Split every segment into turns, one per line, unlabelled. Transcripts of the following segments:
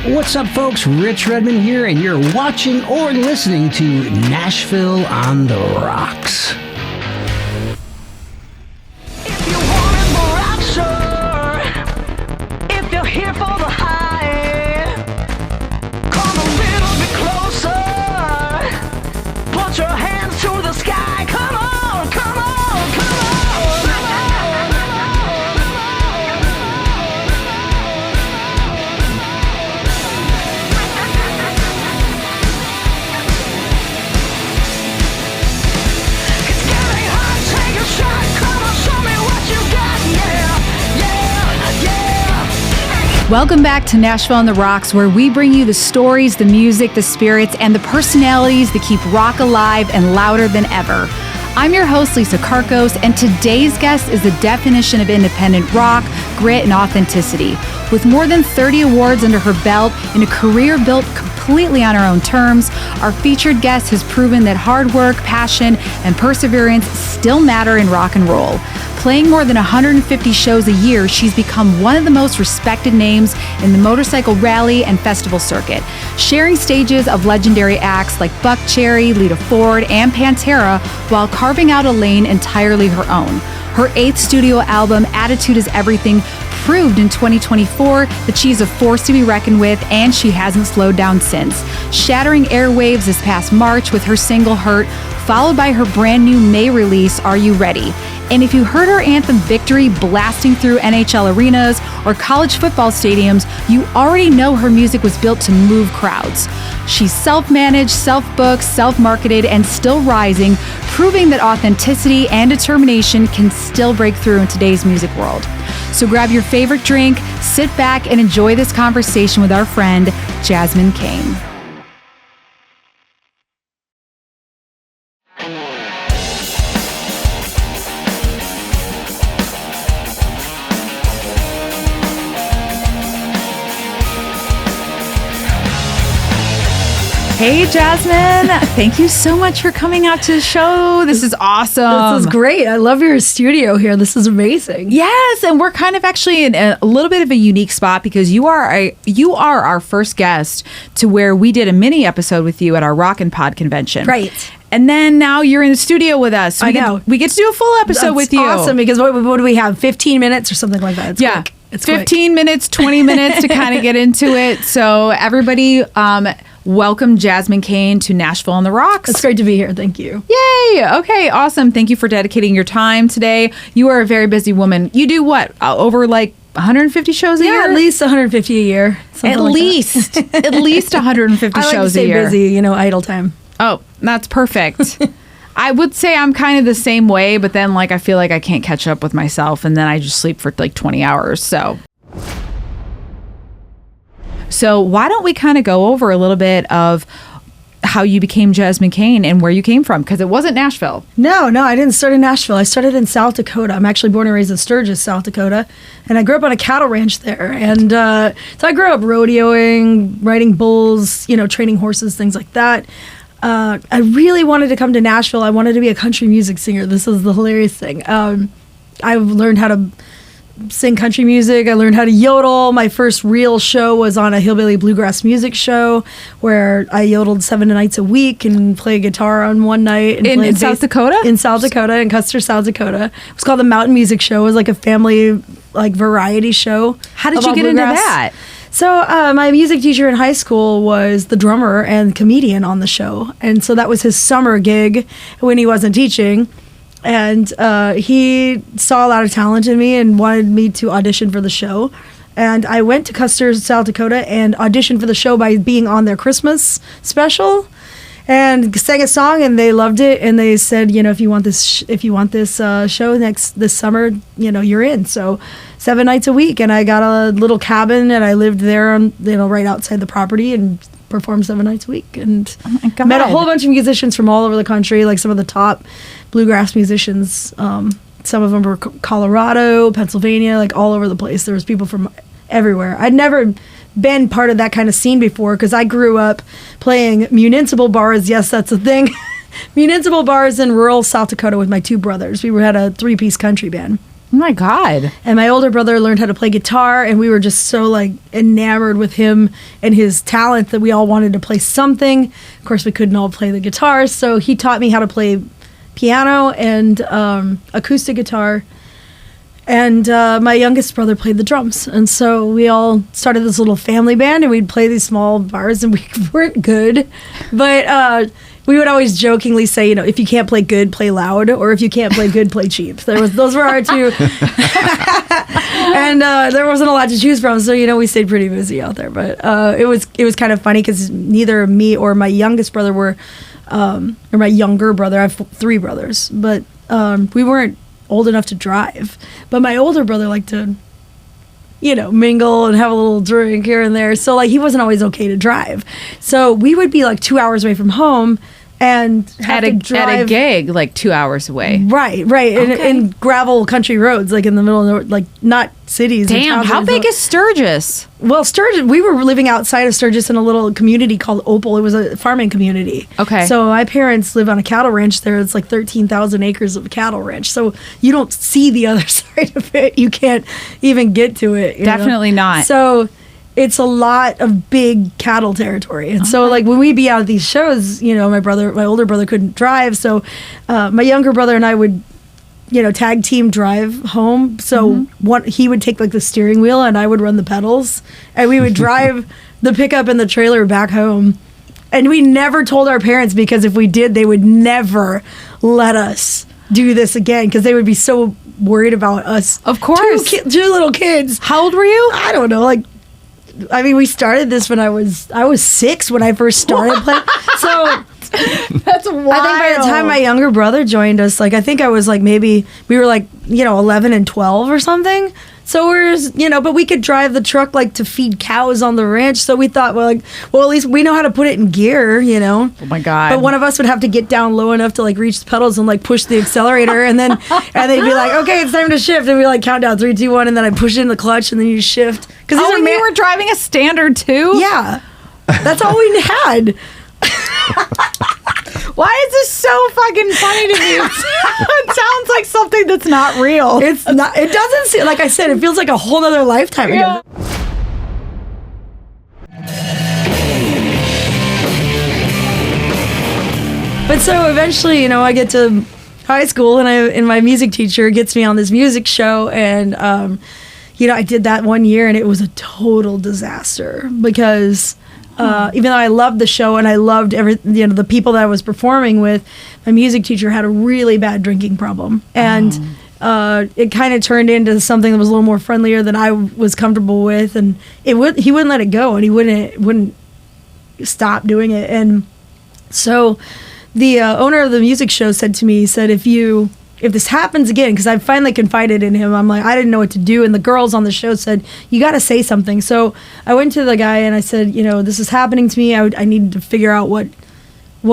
What's up, folks? Rich Redmond here, and you're watching or listening to Nashville on the Rocks.
If you wanted more action, if you're here for the high, come a little bit closer, put your hands to the sky, come on, come on, come on.
Welcome back to Nashville on the Rocks, where we bring you the stories, the music, the spirits, and the personalities that keep rock alive and louder than ever. I'm your host, Lisa Karkos, and today's guest is the definition of independent rock, grit, and authenticity. With more than 30 awards under her belt and a career built completely on her own terms, our featured guest has proven that hard work, passion, and perseverance still matter in rock and roll. Playing more than 150 shows a year, she's become one of the most respected names in the motorcycle rally and festival circuit, sharing stages of legendary acts like Buck Cherry, Lita Ford, and Pantera, while carving out a lane entirely her own. Her 8th studio album, Attitude is Everything, proved in 2024 that she's a force to be reckoned with, and she hasn't slowed down since, shattering airwaves this past March with her single Hurt, followed by her brand new May release, Are You Ready? And if you heard her anthem Victory blasting through NHL arenas or college football stadiums, you already know her music was built to move crowds. She's self-managed, self-booked, self-marketed, and still rising, proving that authenticity and determination can still break through in today's music world. So grab your favorite drink, sit back, and enjoy this conversation with our friend, Jasmine Cain. Hey, Jasmine. Thank you so much for coming out to the show. This is awesome.
This is great. I love your studio here. This is amazing.
Yes, and we're kind of actually in a little bit of a unique spot because you are our first guest to where we did a mini episode with you at our Rockin' Pod convention.
Right.
And then now you're in the studio with us.
I know.
We get to do a full episode with you.
Awesome, because what do we have? 15 minutes or something like that? It's quick. It's
15
quick.
minutes, 20 minutes to kind of get into it. So everybody, welcome Jasmine Cain to Nashville on the Rocks.
It's great to be here. Thank you.
Yay. Okay, awesome. Thank you for dedicating your time today. You are a very busy woman. You do what? Over like 150 shows a year?
Yeah, at least 150 a year.
At least 150
I like
shows
to
a
stay
year.
busy, idle time.
Oh, that's perfect. I would say I'm kind of the same way, but then like I feel like I can't catch up with myself, and then I just sleep for like 20 hours. So why don't we kind of go over a little bit of how you became Jasmine Cain and where you came from? Because it wasn't Nashville.
No, I didn't start in Nashville. I started in South Dakota. I'm actually born and raised in Sturgis, South Dakota. And I grew up on a cattle ranch there. And so I grew up rodeoing, riding bulls, training horses, things like that. I really wanted to come to Nashville. I wanted to be a country music singer. This is the hilarious thing. I learned how to sing country music. I learned how to yodel. My first real show was on a hillbilly bluegrass music show where I yodeled 7 nights a week and played guitar on one night. And
in South Dakota?
In South Dakota, in Custer, South Dakota. It was called the Mountain Music Show. It was like a family variety show.
How did you get into that?
So my music teacher in high school was the drummer and comedian on the show. And so that was his summer gig when he wasn't teaching. And he saw a lot of talent in me and wanted me to audition for the show. And I went to Custer, South Dakota, and auditioned for the show by being on their Christmas special, and sang a song, and they loved it. And they said, if you want this show this summer, you're in. So 7 nights a week, and I got a little cabin, and I lived there, right outside the property, and performed 7 nights a week, and met a whole bunch of musicians from all over the country, like some of the top bluegrass musicians. Some of them were Colorado, Pennsylvania, like all over the place. There was people from everywhere. I'd never been part of that kind of scene before because I grew up playing municipal bars. Yes, that's a thing. Municipal bars in rural South Dakota with my two brothers. We had a 3-piece country band.
Oh my God.
And my older brother learned how to play guitar, and we were just so like enamored with him and his talent that we all wanted to play something. Of course, we couldn't all play the guitar, so he taught me how to play piano and acoustic guitar. And my youngest brother played the drums. And so we all started this little family band, and we'd play these small bars, and we weren't good. But we would always jokingly say, if you can't play good, play loud, or if you can't play good, play cheap. Those were our two. And there wasn't a lot to choose from, so we stayed pretty busy out there. But it was kind of funny because neither me or my youngest brother or my younger brother. I have 3 brothers, but we weren't old enough to drive. But my older brother liked to mingle and have a little drink here and there. So like he wasn't always okay to drive. So we would be like 2 hours away from home and have to drive
at a gig like 2 hours away.
Right.
Okay.
In gravel country roads, like in the middle of like not cities.
Damn, how big is Sturgis?
Well, Sturgis, we were living outside of Sturgis in a little community called Opal. It was a farming community.
Okay.
So my parents live on a cattle ranch there. It's like 13,000 acres of cattle ranch. So you don't see the other side of it. You can't even get to it.
Definitely not.
So it's a lot of big cattle territory. And so like when we'd be out at these shows, my older brother couldn't drive. So my younger brother and I would tag team drive home. So he would take like the steering wheel and I would run the pedals, and we would drive the pickup and the trailer back home. And we never told our parents, because if we did, they would never let us do this again, because they would be so worried about us.
Of course.
Two little kids.
How old were you?
I don't know. We started this when I was 6 when I first started playing. So
That's wild.
I think by the time my younger brother joined us, I think I was maybe we were 11 and 12 or something. So we're, but we could drive the truck to feed cows on the ranch. So we thought, well, at least we know how to put it in gear,
Oh my God.
But one of us would have to get down low enough to reach the pedals and push the accelerator, and then they'd be like, okay, it's time to shift, and we count down 3, 2, 1, and then I push in the clutch, and then you shift.
Because you were driving a standard too?
Yeah, that's all we had.
Why is this so fucking funny to me? It sounds like something that's not real.
It's not. It doesn't seem, like I said, it feels like a whole nother lifetime ago. But so eventually, I get to high school, and my music teacher gets me on this music show, and I did that one year, and it was a total disaster because. Even though I loved the show and I loved the people that I was performing with, my music teacher had a really bad drinking problem, and it kind of turned into something that was a little more friendlier than I was comfortable with, and he wouldn't let it go, and he wouldn't stop doing it, and so the owner of the music show said to me, he said, if this happens again, because I finally confided in him, I'm like, I didn't know what to do. And the girls on the show said, you got to say something. So I went to the guy and I said, this is happening to me. I need to figure out what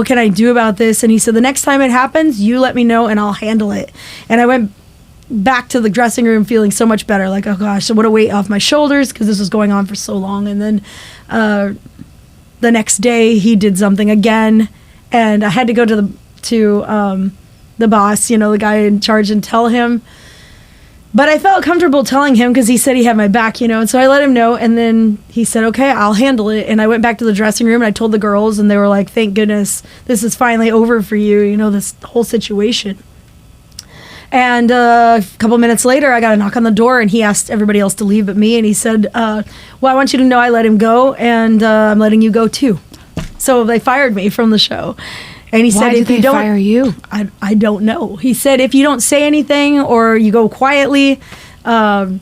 can I do about this. And he said, the next time it happens, you let me know and I'll handle it. And I went back to the dressing room feeling so much better. Like, oh gosh, what a weight off my shoulders, because this was going on for so long. And then the next day he did something again. And I had to go to the boss, the guy in charge, and tell him. But I felt comfortable telling him because he said he had my back, and so I let him know, and then he said, okay, I'll handle it. And I went back to the dressing room and I told the girls, and they were like, thank goodness this is finally over for you, this whole situation. And a couple minutes later, I got a knock on the door, and he asked everybody else to leave but me, and he said, well, I want you to know I let him go, and I'm letting you go too. So they fired me from the show. And he said,
if you don't fire you,
I don't know. He said, if you don't say anything or you go quietly, then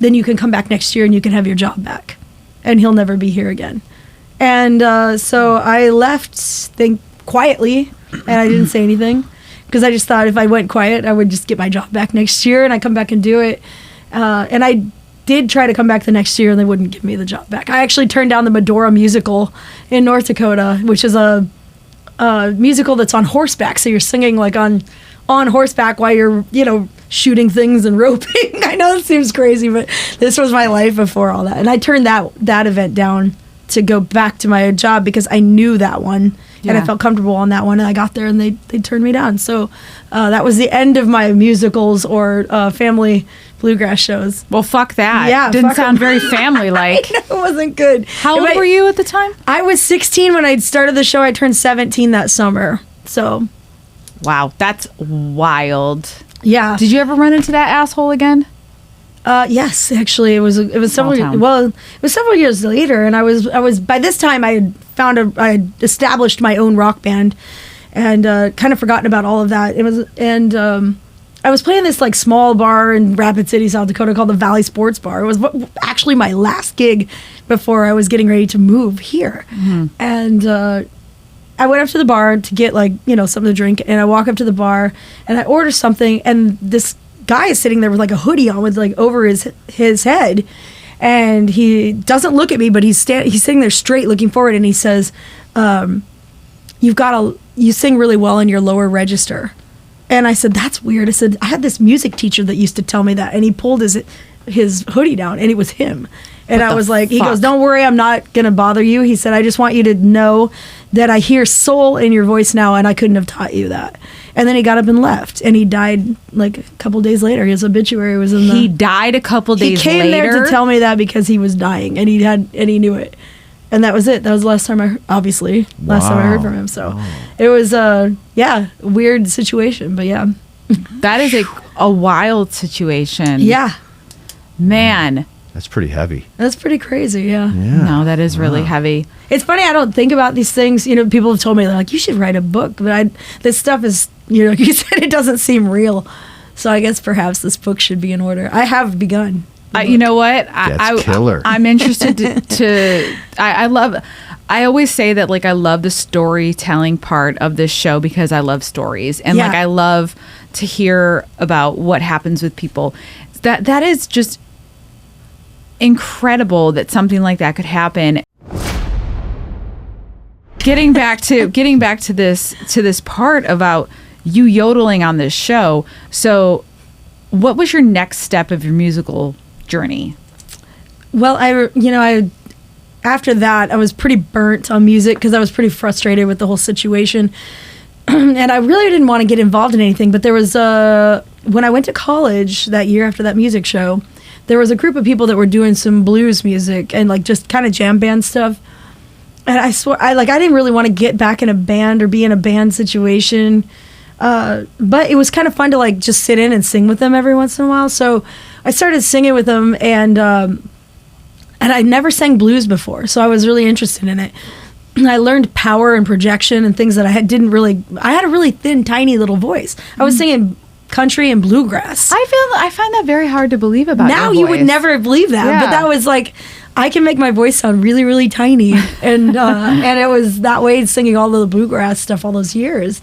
you can come back next year and you can have your job back, and he'll never be here again. And so I left quietly, and I didn't say anything because I just thought if I went quiet, I would just get my job back next year, and I come back and do it. And I did try to come back the next year, and they wouldn't give me the job back. I actually turned down the Medora musical in North Dakota, which is a musical that's on horseback, so you're singing on horseback while you're shooting things and roping. I know it seems crazy, but this was my life before all that, and I turned that event down to go back to my job because I knew that one and I felt comfortable on that one, and I got there and they turned me down. So that was the end of my musicals or family bluegrass shows.
Well, fuck that.
Yeah,
didn't
fuck
sound
'em.
very family-like.
It wasn't good.
How old were you at the time?
I was 16 when I started the show. I turned 17 that summer. So,
wow, that's wild.
Yeah.
Did you ever run into that asshole again?
Yes, actually, it was several.
town.
Well, it was several years later, and I was by this time I had established my own rock band, and kind of forgotten about all of that. I was playing this like small bar in Rapid City, South Dakota, called the Valley Sports Bar. It was actually my last gig before I was getting ready to move here, and I went up to the bar to get something to drink, and I walk up to the bar and I order something, and this guy is sitting there with like a hoodie on with like over his head, and he doesn't look at me, but he's sitting there straight looking forward, and he says, you sing really well in your lower register. And I said, that's weird. I said, I had this music teacher that used to tell me that, and he pulled his hoodie down, and it was him. And I was like, he goes, don't worry, I'm not going to bother you. He said, I just want you to know that I hear soul in your voice now, and I couldn't have taught you that. And then he got up and left, and he died like a couple days later. His obituary was in
He died a couple days later?
He came there to tell me that because he was dying, and he knew it. And that was it. That was the last time time I heard from him. So it was a weird situation, but yeah.
That is a wild situation.
Yeah.
Man.
That's pretty heavy.
That's pretty crazy, yeah.
No, that is really heavy.
It's funny, I don't think about these things. People have told me, like, you should write a book. But this stuff is, like you said, it doesn't seem real. So I guess perhaps this book should be in order. I have begun.
You know what?
That's killer.
I'm interested I always say that, like, I love the storytelling part of this show because I love stories. And, like, I love to hear about what happens with people. That is just incredible that something like that could happen. Getting back to this part about you yodeling on this show. So, what was your next step of your musical journey?
Well, I after that I was pretty burnt on music because I was pretty frustrated with the whole situation, and I really didn't want to get involved in anything. But there was when I went to college that year after that music show, there was a group of people that were doing some blues music and like just kind of jam band stuff. And I swear, I didn't really want to get back in a band or be in a band situation. But it was kind of fun to like just sit in and sing with them every once in a while. So I started singing with them, and I never sang blues before, so I was really interested in it. And I learned power and projection and things that I had a really thin, tiny little voice. I was singing country and bluegrass.
I find that very hard to believe about
now.
your
You
voice.
would never believe that, but that was like, I can make my voice sound really, really tiny, and it was that way singing all of the bluegrass stuff all those years.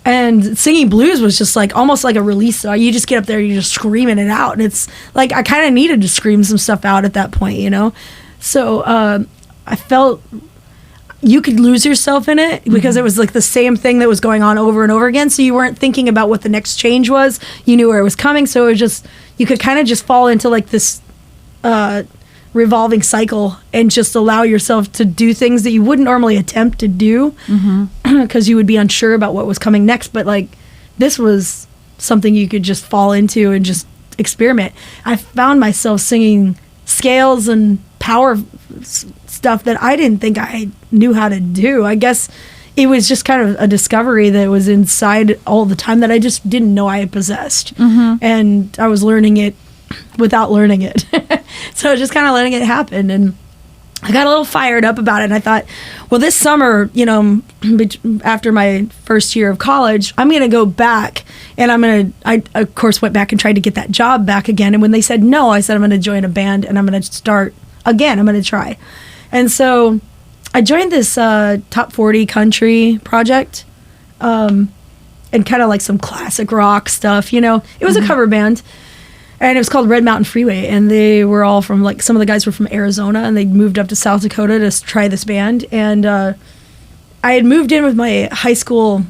And singing blues was just like almost like a release. So you just get up there and you're just screaming it out. And it's like I kind of needed to scream some stuff out at that point, So I felt you could lose yourself in it because it was like the same thing that was going on over and over again. So you weren't thinking about what the next change was. You knew where it was coming. So it was just, you could kind of just fall into like this revolving cycle and just allow yourself to do things that you wouldn't normally attempt to do because you would be unsure about what was coming next. But like this was something you could just fall into and just experiment. I found myself singing scales and power stuff that I didn't think I knew how to do. I guess it was just kind of a discovery that was inside all the time that I just didn't know I had possessed. And I was learning it without learning it. So just kind of letting it happen. And I got a little fired up about it. And I thought, well, this summer, after my first year of college, I'm going to go back and I of course went back and tried to get that job back again. And when they said no, I said, I'm going to join a band and I'm going to start again. I'm going to try. And so I joined this top 40 country project and kind of like some classic rock stuff, It was a cover band. And it was called Red Mountain Freeway, and they were all from, like, some of the guys were from Arizona, and they moved up to South Dakota to try this band. And I had moved in with my high school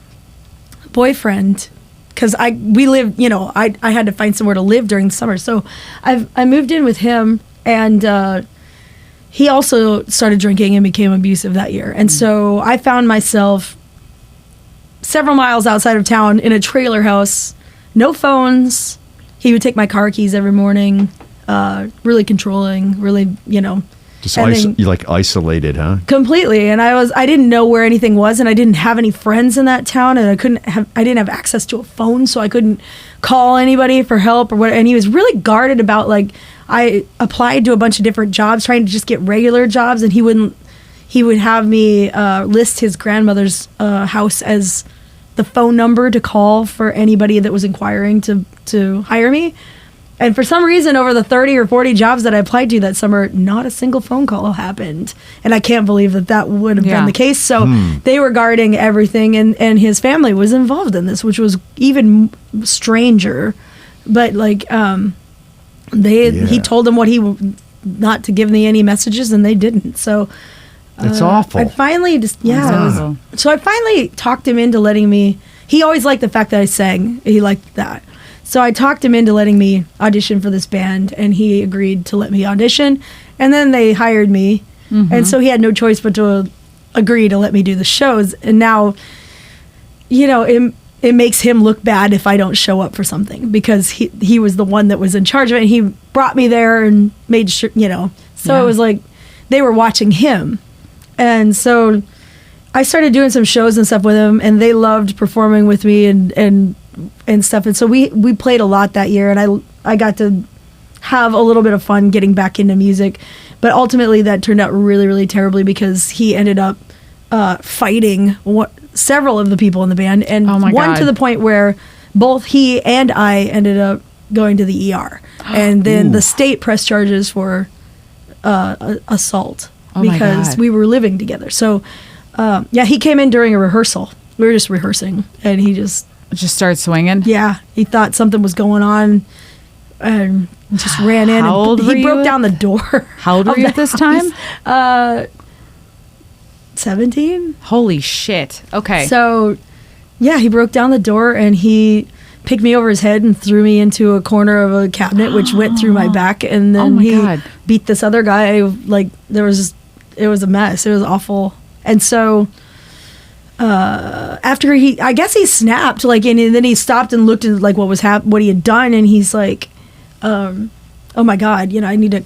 boyfriend because we lived, I had to find somewhere to live during the summer. So I moved in with him, and he also started drinking and became abusive that year. And so I found myself several miles outside of town in a trailer house, no phones. He would take my car keys every morning, really controlling, really,
Just
and then-
you like isolated, huh?
completely. And I didn't know where anything was, and I didn't have any friends in that town, and I didn't have access to a phone, so I couldn't call anybody for help or what. And he was really guarded about, like, I applied to a bunch of different jobs, trying to just get regular jobs, and he would have me list his grandmother's house as the phone number to call for anybody that was inquiring to hire me. And for some reason, over the 30 or 40 jobs that I applied to that summer, not a single phone call happened. And I can't believe that would have been the case. So they were guarding everything, and his family was involved in this, which was even stranger. But like, he told them not to give me any messages, and they didn't. So
That's awful.
I finally
awful.
So I finally talked him into letting me. He always liked the fact that I sang. He liked that. So I talked him into letting me audition for this band, and he agreed to let me audition. And then they hired me. And so he had no choice but to agree to let me do the shows. And now, it makes him look bad if I don't show up for something, because he was the one that was in charge of it. And he brought me there and made sure, So it was like they were watching him. And so I started doing some shows and stuff with him, and they loved performing with me and stuff. And so we played a lot that year, and I got to have a little bit of fun getting back into music. But ultimately that turned out really, really terribly, because he ended up fighting several of the people in the band, and one to the point where both he and I ended up going to the ER. And then the state pressed charges for assault because we were living together. So he came in during a rehearsal. We were just rehearsing, and he just
started swinging.
Yeah, he thought something was going on, and just ran in.
How old were
he
you
broke down the door.
How old were you at this time?
17.
Holy shit. Okay.
So, yeah, he broke down the door, and he picked me over his head and threw me into a corner of a cabinet, which went through my back. And then he beat this other guy. Like, it was a mess. It was awful. And so after I guess he snapped, like, and then he stopped and looked at like what he had done, and he's like, oh my God, I need to.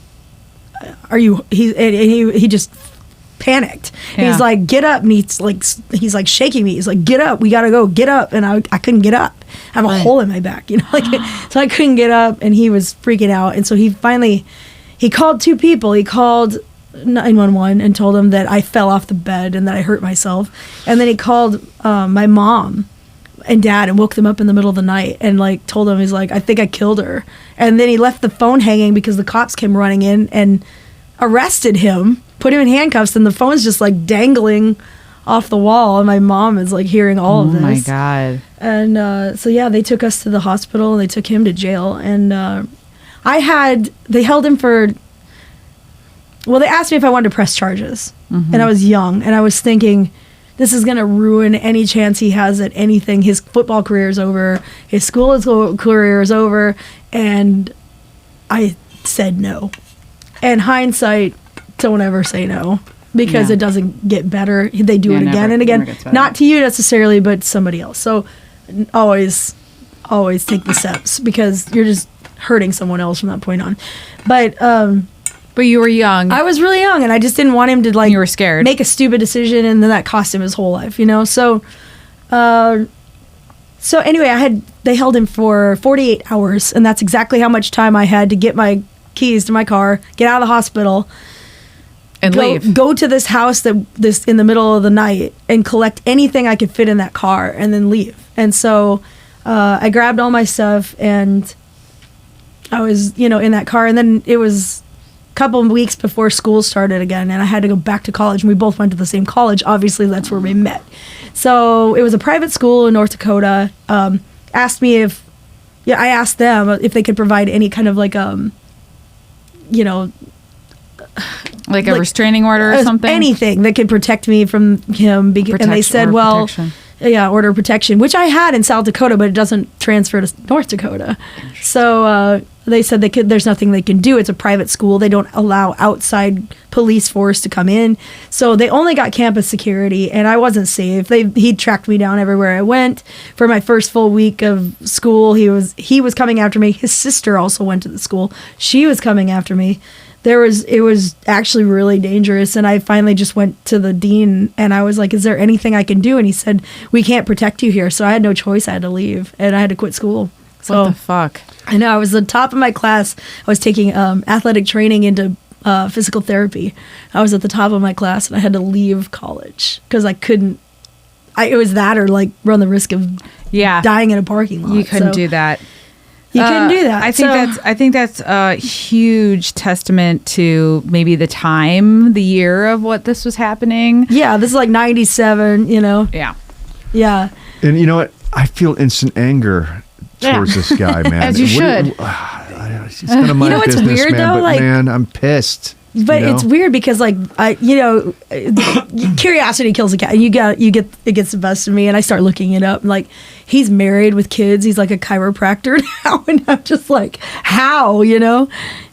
He just panicked. And he's like, get up, and he's like shaking me. He's like, get up, we gotta go, get up. And I couldn't get up. I have a hole in my back, so I couldn't get up, and he was freaking out. And so he called two people. He called 911 and told them that I fell off the bed and that I hurt myself. And then he called my mom and dad and woke them up in the middle of the night and like told them, he's like, I think I killed her. And then he left the phone hanging because the cops came running in and arrested him, put him in handcuffs, and the phone's just like dangling off the wall, and my mom is like hearing all of this. Oh
my God.
And so they took us to the hospital, and they took him to jail. And they held him for, they asked me if I wanted to press charges. And I was young, and I was thinking, this is going to ruin any chance he has at anything. His football career is over. His school career is over. And I said no. And hindsight, don't ever say no, because it doesn't get better. They do it again and again. Not to you necessarily, but somebody else. So always take the steps, because you're just hurting someone else from that point on. But you were young. I was really young, and I just didn't want him to like. You were scared. Make a stupid decision, and then that cost him his whole life. So anyway, they held him for 48 hours, and that's exactly how much time I had to get my keys to my car, get out of the hospital, and leave. Go to this house in the middle of the night and collect anything I could fit in that car, and then leave. And so I grabbed all my stuff, and I was in that car, and then it was couple of weeks before school started again, and I had to go back to college, and we both went to the same college. Obviously, that's where we met. So it was a private school in North Dakota. Asked me I asked them if they could provide any kind of like a restraining order or something, anything that could protect me from him. And they said, well, order of protection, which I had in South Dakota, but it doesn't transfer to North Dakota. So they said there's nothing they can do. It's a private school. They don't allow outside police force to come in. So they only got campus security, and I wasn't safe. He tracked me down everywhere I went. For my first full week of school, he was coming after me. His sister also went to the school. She was coming after me. It was actually really dangerous, and I finally just went to the dean and I was like, is there anything I can do? And he said, we can't protect you here. So I had no choice. I had to leave, and I had to quit school. So
What the fuck?
I know, I was the top of my class. I was taking athletic training into physical therapy. I was at the top of my class, and I had to leave college because I couldn't. It was that or like run the risk of dying in a parking lot.
You couldn't do that.
You couldn't do that.
I think that's a huge testament to maybe the time, the year of what this was happening.
Yeah, this is like 97, you know.
Yeah.
Yeah.
And you know what? I feel instant anger towards this guy, man.
As you should.
He's gonna mind
what's
business,
weird,
man,
though?
but
Like-
man, I'm pissed.
But
you know?
it's weird because like curiosity kills a cat. It gets the best of me, and I start looking it up. Like, he's married with kids. He's like a chiropractor now, and I'm just like, how, you know?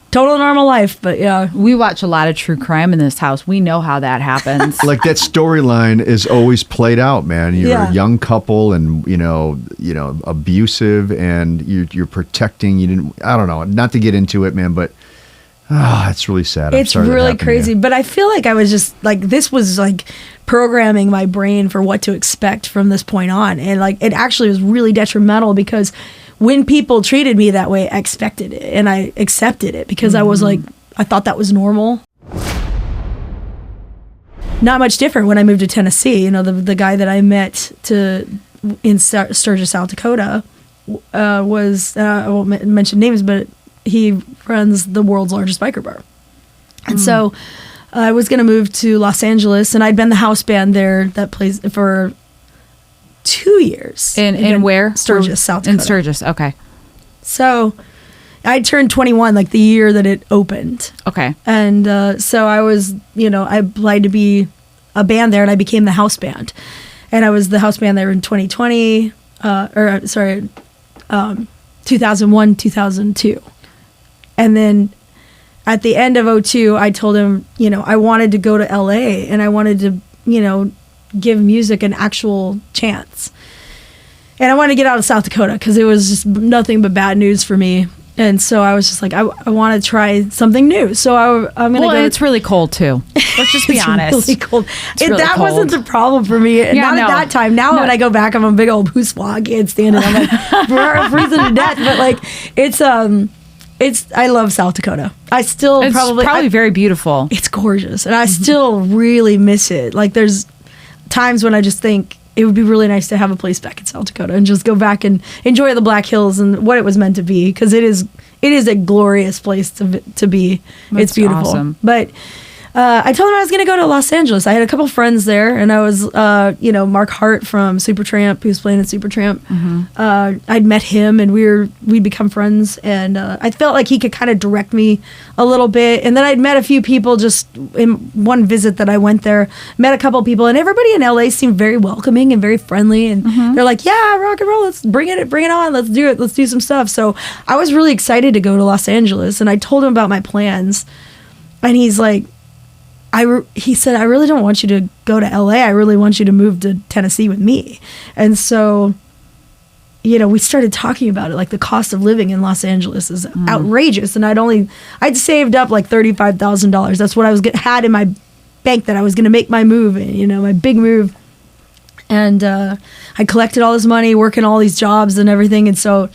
Total normal life, but yeah.
We watch a lot of true crime in this house. We know how that happens.
Like that storyline is always played out, man. You're
Yeah.
a young couple, and you know, abusive, and you're protecting. You didn't. I don't know. Not to get into it, man, but it's really sad. I'm
It's
sorry that
really
happened to
crazy.
you.
But I feel like I was just like, this was like programming my brain for what to expect from this point on. And like, it actually was really detrimental because when people treated me that way, I expected it and I accepted it because I was like, I thought that was normal. Not much different when I moved to Tennessee. You know, the guy that I met in Sturgis, South Dakota was, I won't mention names, but he runs the world's largest biker bar. And so I was going to move to Los Angeles, and I'd been the house band there that plays for 2 years.
In where?
Sturgis, South Dakota.
In Sturgis, okay.
So I turned 21 like the year that it opened.
Okay.
And so I was, I applied to be a band there, and I became the house band. And I was the house band there in 2001, 2002. And then at the end of 2002, I told him, I wanted to go to LA, and I wanted to, give music an actual chance. And I wanted to get out of South Dakota because it was just nothing but bad news for me. And so I was just like, I want to try something new. So I'm going to go.
Well, it's really cold too. Let's just be honest.
It's really cold.
Really
that
cold.
wasn't the problem for me. Not at that time. Now when I go back, I'm a big old pooswa. I can't stand it. I'm like freezing to death. But like, I love South Dakota. It's
probably very beautiful.
It's gorgeous. And I still really miss it. Like, there's times when I just think it would be really nice to have a place back in South Dakota and just go back and enjoy the Black Hills and what it was meant to be, because it is a glorious place to be. It's beautiful.
Awesome.
But I told him I was going to go to Los Angeles. I had a couple friends there, and I was, Mark Hart from Supertramp, who was playing in Supertramp. Mm-hmm. I'd met him, and we'd become friends, and I felt like he could kind of direct me a little bit. And then I'd met a few people just in one visit that I went there, met a couple people, and everybody in LA seemed very welcoming and very friendly, and they're like, yeah, rock and roll, let's bring it on, let's do it, let's do some stuff. So I was really excited to go to Los Angeles, and I told him about my plans, and he's like, he said, I really don't want you to go to LA. I really want you to move to Tennessee with me. And so, we started talking about it. Like, the cost of living in Los Angeles is outrageous. And I'd saved up like $35,000. That's what I had in my bank that I was going to make my move, my big move. And I collected all this money, working all these jobs and everything. And so,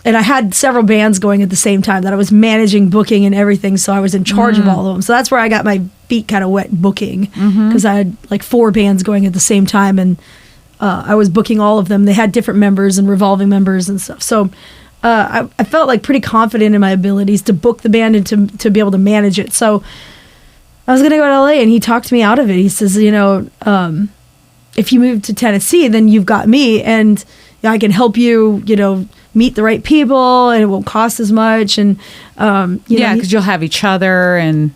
and I had several bands going at the same time that I was managing, booking, and everything. So I was in charge of all of them. So that's where I got my feet kind of wet booking, because I had like 4 bands going at the same time, and I was booking all of them. They had different members and revolving members and stuff. So I felt like pretty confident in my abilities to book the band and to be able to manage it. So I was going to go to LA, and he talked me out of it. He says, if you move to Tennessee, then you've got me, and I can help you, meet the right people, and it won't cost as much. And
because you'll have each other and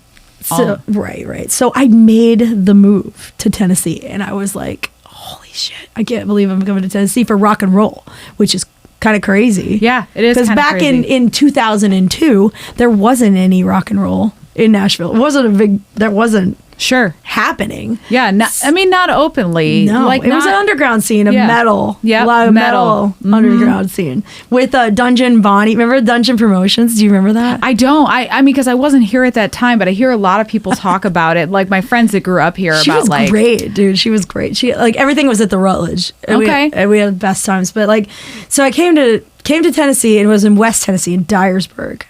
right. So I made the move to Tennessee, and I was like, holy shit, I can't believe I'm coming to Tennessee for rock and roll, which is kind of crazy.
Yeah, it is.
Because back in 2002, there wasn't any rock and roll in Nashville. It wasn't
sure
happening.
Yeah, not openly.
No,
like
it was an underground scene, metal.
Yeah,
a lot of metal underground scene with Dungeon Bonnie. Remember Dungeon Promotions? Do you remember that?
I don't. I mean, because I wasn't here at that time, but I hear a lot of people talk about it. Like my friends that grew up here.
She was great, dude. She was great. She everything was at the Rutledge. And we had the best times. But so I came to Tennessee and was in West Tennessee in Dyersburg,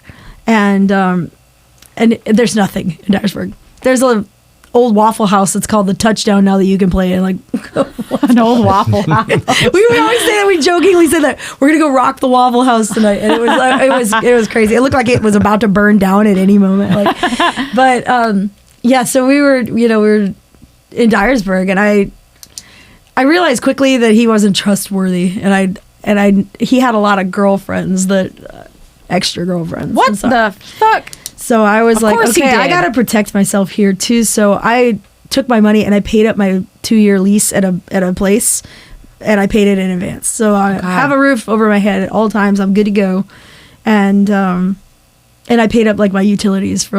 and there's nothing in Dyersburg. There's a old Waffle House that's called the Touchdown now that you can play in
an old Waffle House.
We would always say that. We jokingly said that we're gonna go rock the Waffle House tonight, and it was crazy. It looked like it was about to burn down at any moment. So we were in Dyersburg, and I realized quickly that he wasn't trustworthy, and he had a lot of girlfriends extra girlfriends.
What the fuck?
So I was like, okay, I got to protect myself here too. So I took my money and I paid up my 2-year lease at a place, and I paid it in advance. So I have a roof over my head at all times. I'm good to go. And I paid up my utilities for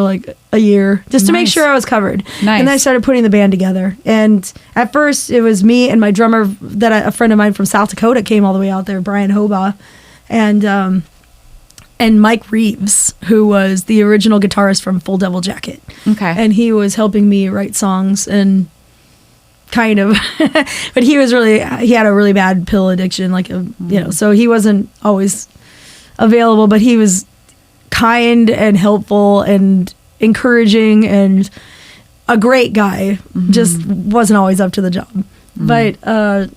a year just to make sure I was covered.
Nice.
And then I started putting the band together. And at first it was me and my drummer a friend of mine from South Dakota came all the way out there, Brian Hobaugh. And Mike Reeves, who was the original guitarist from Full Devil Jacket.
Okay.
And he was helping me write songs and kind of, but he had a really bad pill addiction, so he wasn't always available, but he was kind and helpful and encouraging and a great guy, just wasn't always up to the job. But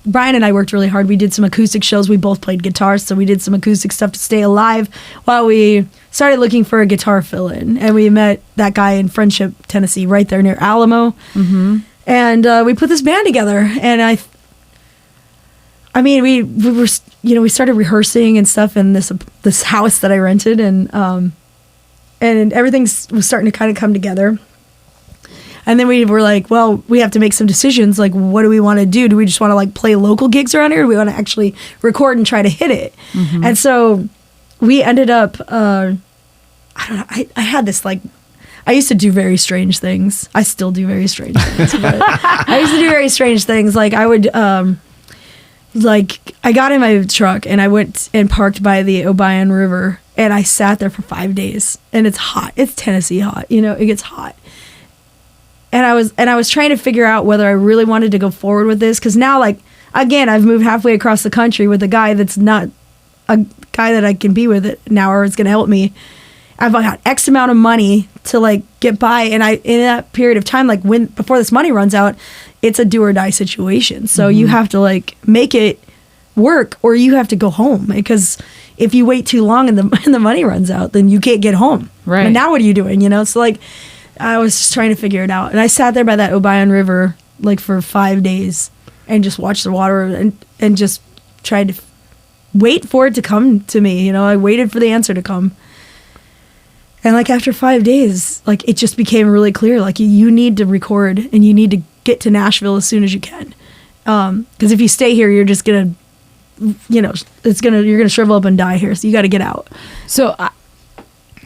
Brian and I worked really hard. We did some acoustic shows. We both played guitar, so we did some acoustic stuff to stay alive while we started looking for a guitar fill-in. And we met that guy in Friendship, Tennessee, right there near Alamo. And we put this band together. And we were, we started rehearsing and stuff in this house that I rented, and everything was starting to kind of come together. And then we were like, well, we have to make some decisions. What do we want to do? Do we just want to play local gigs around here? Or do we want to actually record and try to hit it? And so we ended up, I don't know, I had this I used to do very strange things. I still do very strange things. But I used to do very strange things. I would, I got in my truck and I went and parked by the Obion River, and I sat there for 5 days, and it's hot. It's Tennessee hot. It gets hot. And I was trying to figure out whether I really wanted to go forward with this, because now, again, I've moved halfway across the country with a guy that's not a guy that I can be with now or is going to help me. I've got X amount of money to get by, and in that period of time, before this money runs out, it's a do or die situation. So you have to make it work, or you have to go home, because if you wait too long and the money runs out, then you can't get home.
Right.
And now what are you doing? So I was just trying to figure it out. And I sat there by that Obion River for 5 days and just watched the water and just tried to wait for it to come to me. I waited for the answer to come. And after 5 days, it just became really clear. You need to record and you need to get to Nashville as soon as you can. Because if you stay here, you're just going to, you're going to shrivel up and die here. So you got to get out.
So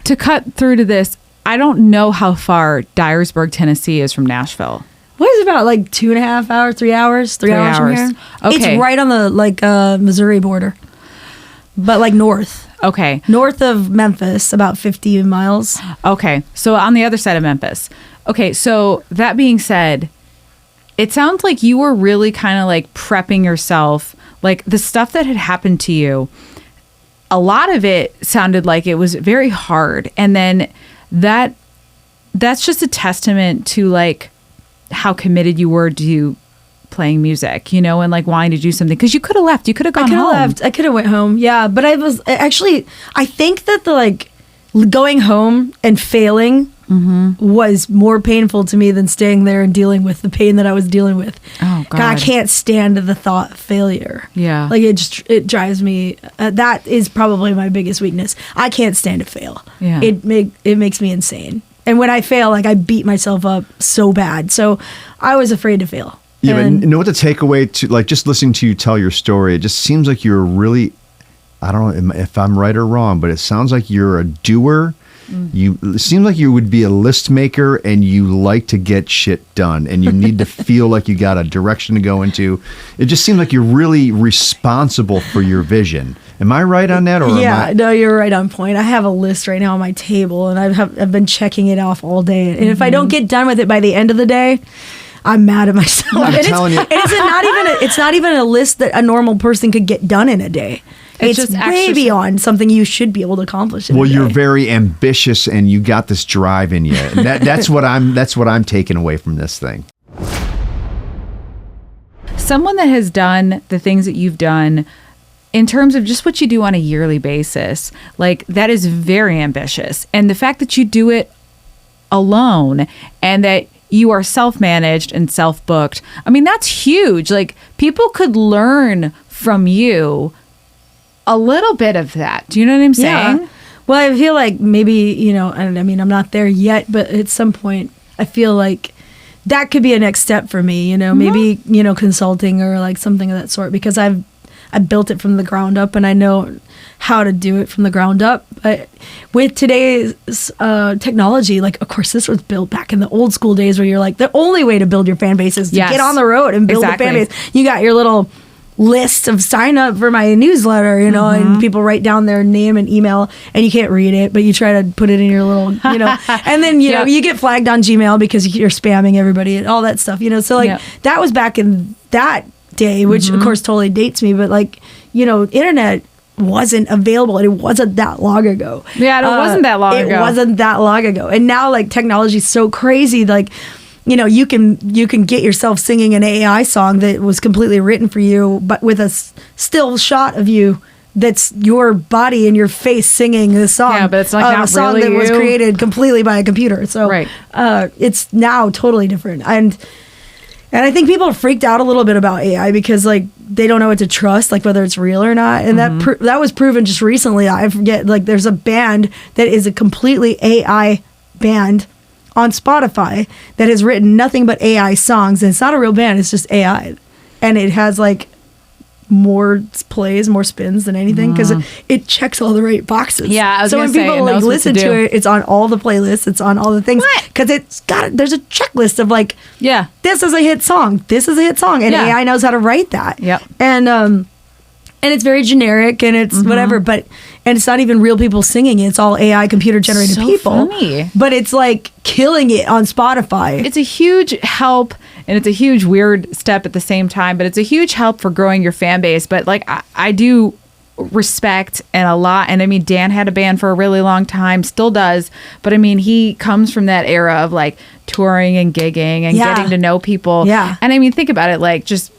to cut through to this, I don't know how far Dyersburg, Tennessee is from Nashville.
What is it about 2.5 hours, 3 hours? 3 hours from here?
Okay.
It's right on the Missouri border, but north.
Okay.
North of Memphis, about 50 miles.
Okay. So on the other side of Memphis. Okay. So that being said, it sounds like you were really kind of prepping yourself, the stuff that had happened to you. A lot of it sounded like it was very hard. And then that's just a testament to how committed you were to playing music, and wanting to do something, because you could have left. You could have gone home.
I could have went home. Yeah. But I was actually, I think that going home and failing was more painful to me than staying there and dealing with the pain that I was dealing with.
Oh God.
I can't stand the thought of failure.
Yeah.
It drives me. That is probably my biggest weakness. I can't stand to fail.
Yeah.
It makes me insane. And when I fail, I beat myself up so bad. So I was afraid to fail.
Yeah, but you know what the takeaway to, like, just listening to you tell your story, it just seems like you're really, I don't know if I'm right or wrong, but it sounds like you're a doer. It seems like you would be a list maker and you like to get shit done and you need to feel like you got a direction to go into. It just seems like you're really responsible for your vision. Am I right on that? Or
no, you're right on point. I have a list right now on my table and I've been checking it off all day. And if I don't get done with it by the end of the day, I'm mad at myself.
I'm telling you.
And it's not even a list that a normal person could get done in a day. It's just way beyond something you should be able to accomplish.
Well, you're very ambitious, and you got this drive in you, and that's what I'm taking away from this thing.
Someone that has done the things that you've done in terms of just what you do on a yearly basis, like, that is very ambitious. And the fact that you do it alone and that you are self-managed and self-booked, I mean, that's huge. Like, people could learn from you a little bit of that. Do you know what I'm saying?
Yeah. Well, I feel like maybe, and I mean, I'm not there yet, but at some point I feel like that could be a next step for me, maybe, consulting or like something of that sort, because I built it from the ground up and I know how to do it from the ground up. But with today's technology, like, of course, this was built back in the old school days where you're like, the only way to build your fan base is to get on the road and build a fan base. You got your little list of sign up for my newsletter, and people write down their name and email and you can't read it, but you try to put it in your little, and then, you get flagged on Gmail because you're spamming everybody and all that stuff, so like that was back in that day, which of course totally dates me, but like, internet wasn't available and it wasn't that long ago.
Yeah, it wasn't that long ago.
It wasn't that long ago. And now, like, technology is so crazy, like, you can get yourself singing an AI song that was completely written for you, but with a still shot of you that's your body and your face singing this song.
Yeah, but it's like not
a song
really
that was
you.
created completely by a computer. So it's now totally different. And I think people are freaked out a little bit about AI because, like, they don't know what to trust, like whether it's real or not. And that was proven just recently. I forget, like, there's a band that is a completely AI band on Spotify that has written nothing but AI songs, and it's not a real band, it's just AI, and it has like more plays, more spins than anything because it checks all the right boxes.
Yeah, I was
so when
gonna say,
people like listen to it, it's on all the playlists, it's on all the things because there's a checklist of like, this is a hit song, and AI knows how to write that. And it's very generic and it's whatever, and it's not even real people singing it. It's all AI computer generated people.
Funny.
But it's like killing it on Spotify.
It's a huge help and it's a huge weird step at the same time, but it's a huge help for growing your fan base. But like, I do respect and a lot. And I mean, Dan had a band for a really long time, still does. But I mean, he comes from that era of like touring and gigging and getting to know people.
Yeah.
And I mean, think about it, like just,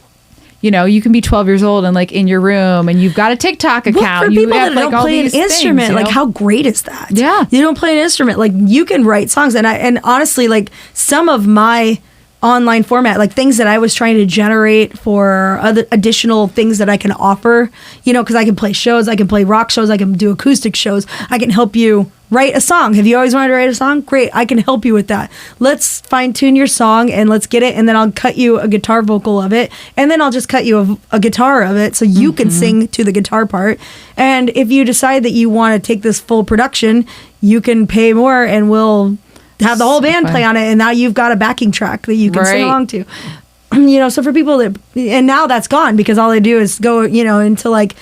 you can be 12 years old and like in your room and you've got a TikTok account.
Well, for people that don't play an instrument, like how great is that?
Yeah.
You don't play an instrument, like you can write songs. And honestly, like some of my online format, like things that I was trying to generate for other additional things that I can offer, because I can play shows, I can play rock shows, I can do acoustic shows, I can help you write a song. Have you always wanted to write a song? Great, I can help you with that. Let's fine tune your song and let's get it, and then I'll cut you a guitar vocal of it, and then I'll just cut you a guitar of it so you can sing to the guitar part. And if you decide that you want to take this full production, you can pay more and we'll have the whole band play on it, and now you've got a backing track that you can sing along to. So for people that, and now that's gone because all they do is go, into like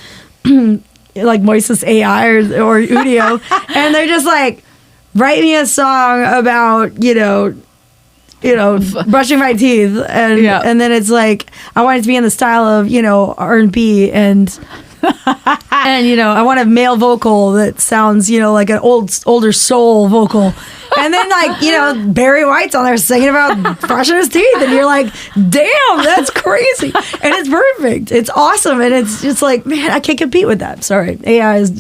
like Moises AI or Udio, and they're just like, write me a song about, brushing my teeth, and then it's like, I want it to be in the style of, R&B and I want a male vocal that sounds, like an older soul vocal. And then like, Barry White's on there singing about brushing his teeth, and you're like, damn, that's crazy. And it's perfect. It's awesome. And it's just like, man, I can't compete with that. Sorry. AI is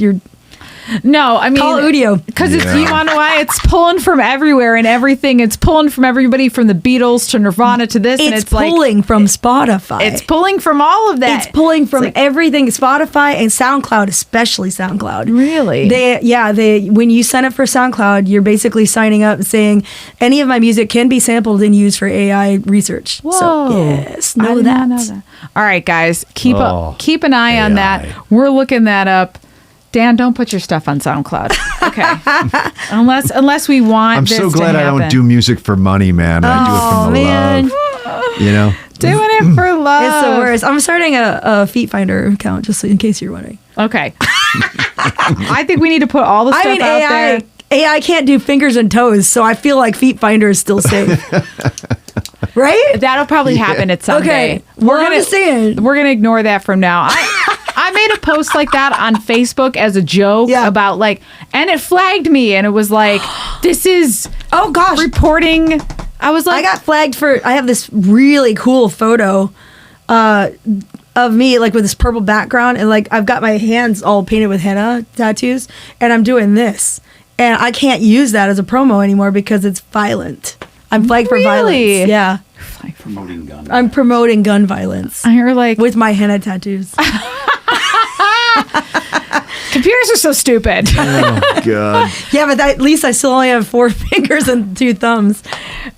No, I mean,
Call Udio.
because it's,
Yeah.
you want to know why? It's pulling from everywhere and everything. It's pulling from everybody, from the Beatles to Nirvana to this. And
It's
it's like,
pulling from Spotify.
it's pulling from all of that.
It's pulling from everything. Spotify and SoundCloud, especially SoundCloud.
Really?
They when you sign up for SoundCloud, you're basically signing up and saying any of my music can be sampled and used for AI research.
Whoa.
So yes,
I
know
did
that.
not know that. All right, guys, keep
Oh,
keep an eye on
AI.
that. We're looking that up. Dan, don't put your stuff on SoundCloud. Okay. unless we want
I'm
this
so
to
glad I don't
happen.
do music for money, man. I do it from the
man.
love. You know?
Doing it for love.
It's the worst. I'm starting a Feet Finder account just in case you're wondering.
Okay. I think we need to put all the stuff
I mean,
out there.
AI can't do fingers and toes, so I feel like Feet Finder is still safe. Right?
That'll probably happen at some
Okay.
day.
Well, I'm just saying.
We're gonna ignore that from now. I made a post like that on Facebook as a joke
Yeah.
about and it flagged me, and it was like, this is
Oh gosh.
reporting. I was like,
I got flagged for. I have this really cool photo of me with this purple background, and I've got my hands all painted with henna tattoos, and I'm doing this, and I can't use that as a promo anymore because it's violent. I'm flagged for
Really?
violence. Yeah,
Promoting gun.
I'm promoting gun violence
you're like,
with my henna tattoos.
computers are so stupid.
Oh, God.
Yeah, but at least I still only have 4 fingers and 2 thumbs.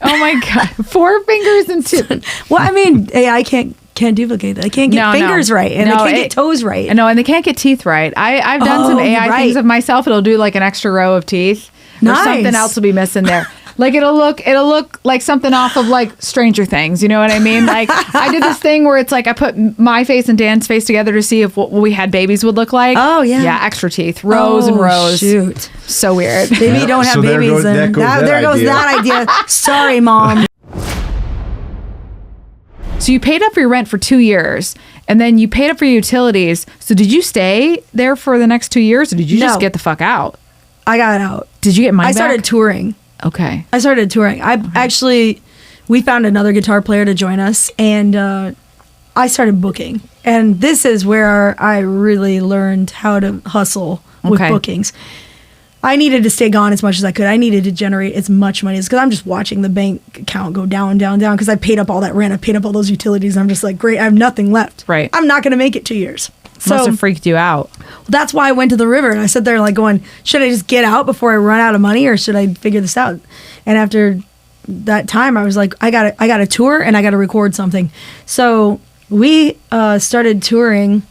Oh my god, 4 fingers and 2.
Well, I mean, AI can't duplicate that. They can't get
No,
fingers right, and
No,
they can't get toes right.
No, and they can't get teeth right. I've done some
Oh,
AI
right.
things of myself. It'll do like an extra row of teeth, or
Nice.
something else will be missing there. Like it'll look like something off of like Stranger Things. You know what I mean? Like I did this thing where it's like I put my face and Dan's face together to see if what we had babies would look like.
Oh, yeah.
yeah, extra teeth, rows and
Oh,
rows.
Shoot.
So weird.
Maybe you don't have
So there
babies.
goes-
then
that goes that
there goes
idea.
that idea. Sorry, Mom.
So you paid up for your rent for 2 years, and then you paid up for your utilities. So did you stay there for the next 2 years, or did you just
No.
get the fuck out?
I got out.
Did you get money
I started
back?
touring.
Okay.
We found another guitar player to join us, and I started booking. And this is where I really learned how to hustle with
Okay.
bookings. I needed to stay gone as much as I could. I needed to generate as much money as, because I'm just watching the bank account go down, down, down, because I paid up all that rent. I paid up all those utilities. And I'm just like, great, I have nothing left.
Right.
I'm not going to make it 2 years. So
Must have freaked you out.
that's why I went to the river, and I sat there going, should I just get out before I run out of money, or should I figure this out? And after that time, I was like, I got to tour and I got to record something. So we started touring.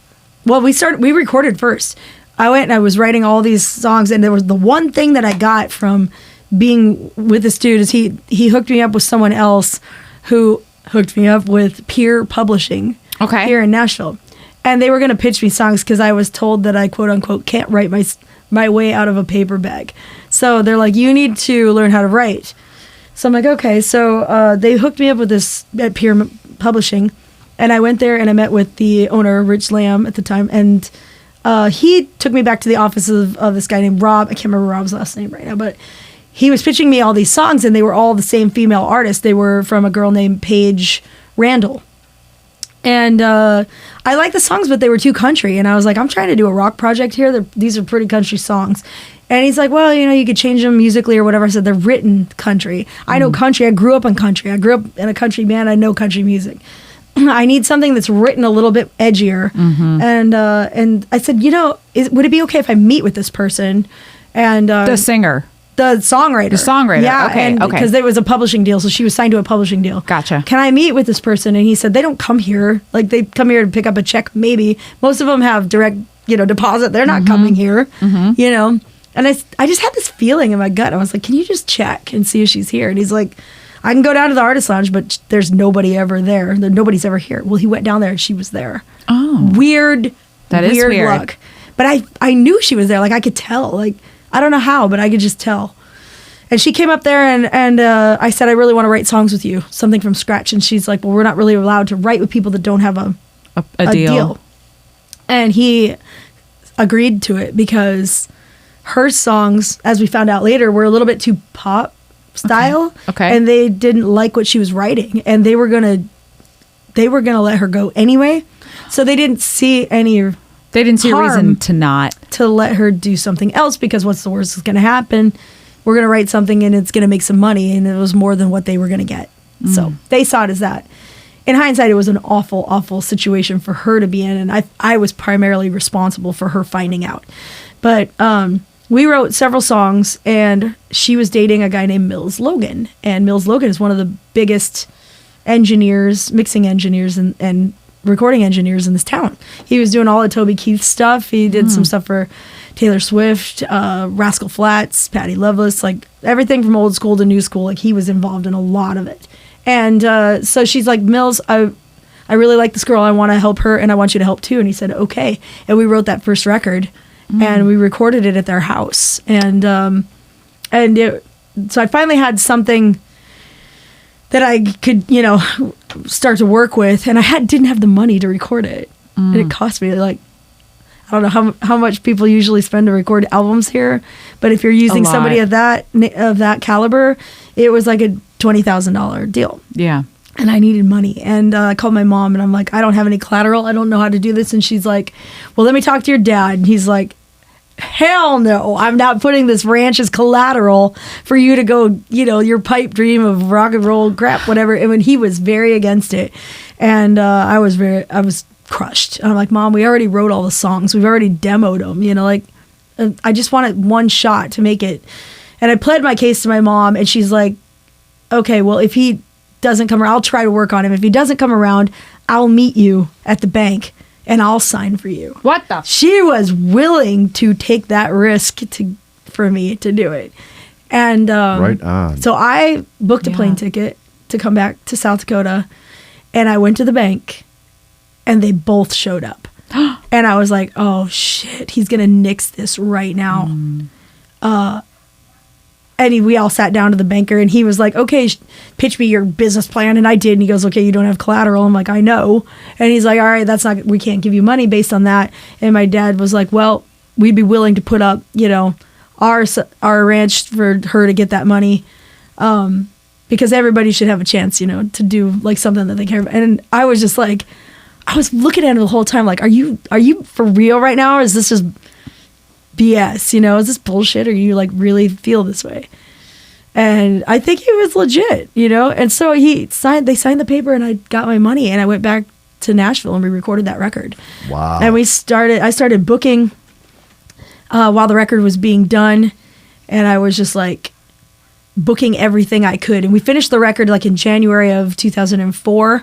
Well, we recorded first. I went and I was writing all these songs, and there was the one thing that I got from being with this dude is he hooked me up with someone else who hooked me up with Peer Publishing
Okay.
here in Nashville. And they were going to pitch me songs because I was told that I, quote unquote, can't write my way out of a paper bag. So they're like, you need to learn how to write. So I'm like, okay. So they hooked me up with this at Peer Publishing. And I went there and I met with the owner, Rich Lamb, at the time. And he took me back to the office of this guy named Rob. I can't remember Rob's last name right now, but he was pitching me all these songs, and they were all the same female artists. They were from a girl named Paige Randall. And I like the songs, but they were too country. And I was like, I'm trying to do a rock project here. These are pretty country songs. And he's like, well, you could change them musically or whatever. I said, they're written country. I know country. I grew up in country. I grew up in a country band. I know country music. I need something that's written a little bit edgier. And I said, would it be okay if I meet with this person? And
The singer.
the songwriter.
The songwriter.
Yeah.
Okay, okay.
Because there was a publishing deal, so she was signed to a publishing deal.
Gotcha.
Can I meet with this person? And he said, they don't come here. Like, they come here to pick up a check, maybe. Most of them have direct, deposit. They're not coming here, And I just had this feeling in my gut. I was like, can you just check and see if she's here? And he's like, I can go down to the artist lounge, but there's nobody ever there. Nobody's ever here. Well, he went down there and she was there.
Oh.
Weird.
That is weird.
luck. But I knew she was there. Like, I could tell. Like, I don't know how, but I could just tell. And she came up there and I said, I really want to write songs with you, something from scratch. And she's like, well, we're not really allowed to write with people that don't have a deal. And he agreed to it because her songs, as we found out later, were a little bit too pop style.
Okay.
And they didn't like what she was writing, and they were gonna let her go anyway. So they didn't see any
They didn't see a
harm
reason to not.
to let her do something else, because what's the worst that's going to happen? We're going to write something and it's going to make some money, and it was more than what they were going to get. So they saw it as that. In hindsight, it was an awful, awful situation for her to be in, and I was primarily responsible for her finding out. But we wrote several songs, and she was dating a guy named Mills Logan, and Mills Logan is one of the biggest engineers, mixing engineers, and recording engineers in this town. He was doing all the Toby Keith stuff. He did some stuff for Taylor Swift, Rascal Flatts, Patti Loveless, like everything from old school to new school. Like, he was involved in a lot of it. And so she's like, Mills, I really like this girl. I want to help her, and I want you to help too. And he said, okay. And we wrote that first record, and we recorded it at their house. And so I finally had something that I could, start to work with, and I didn't have the money to record it. And it cost me like, I don't know how much people usually spend to record albums here, but if you're using somebody of that caliber, it was like a $20,000 deal.
Yeah.
And I needed money. And I called my mom, and I'm like, I don't have any collateral. I don't know how to do this. And she's like, well, let me talk to your dad. And he's like, hell no, I'm not putting this ranch as collateral for you to go, your pipe dream of rock and roll crap, whatever. And when he was very against it. And I was crushed. And I'm like, Mom, we already wrote all the songs. We've already demoed them, I just wanted one shot to make it. And I pled my case to my mom, and she's like, okay, well, if he doesn't come around, I'll try to work on him. If he doesn't come around, I'll meet you at the bank and I'll sign for you.
What the?
She was willing to take that risk for me to do it. And
right on.
So I booked a plane ticket to come back to South Dakota, and I went to the bank, and they both showed up. And I was like, oh shit, he's gonna nix this right now. And we all sat down to the banker, and he was like, okay, pitch me your business plan. And I did. And he goes, okay, you don't have collateral. I'm like, I know. And he's like, all right, we can't give you money based on that. And my dad was like, well, we'd be willing to put up, our ranch for her to get that money. Because everybody should have a chance, to do like something that they care about. And I was just like, I was looking at him the whole time, like, are you for real right now? Or is this just BS, is this bullshit, or you like really feel this way? And I think he was legit, and so they signed the paper, and I got my money, and I went back to Nashville, and we recorded that record.
Wow.
And I started booking while the record was being done, and I was just like booking everything I could. And we finished the record like in January of 2004,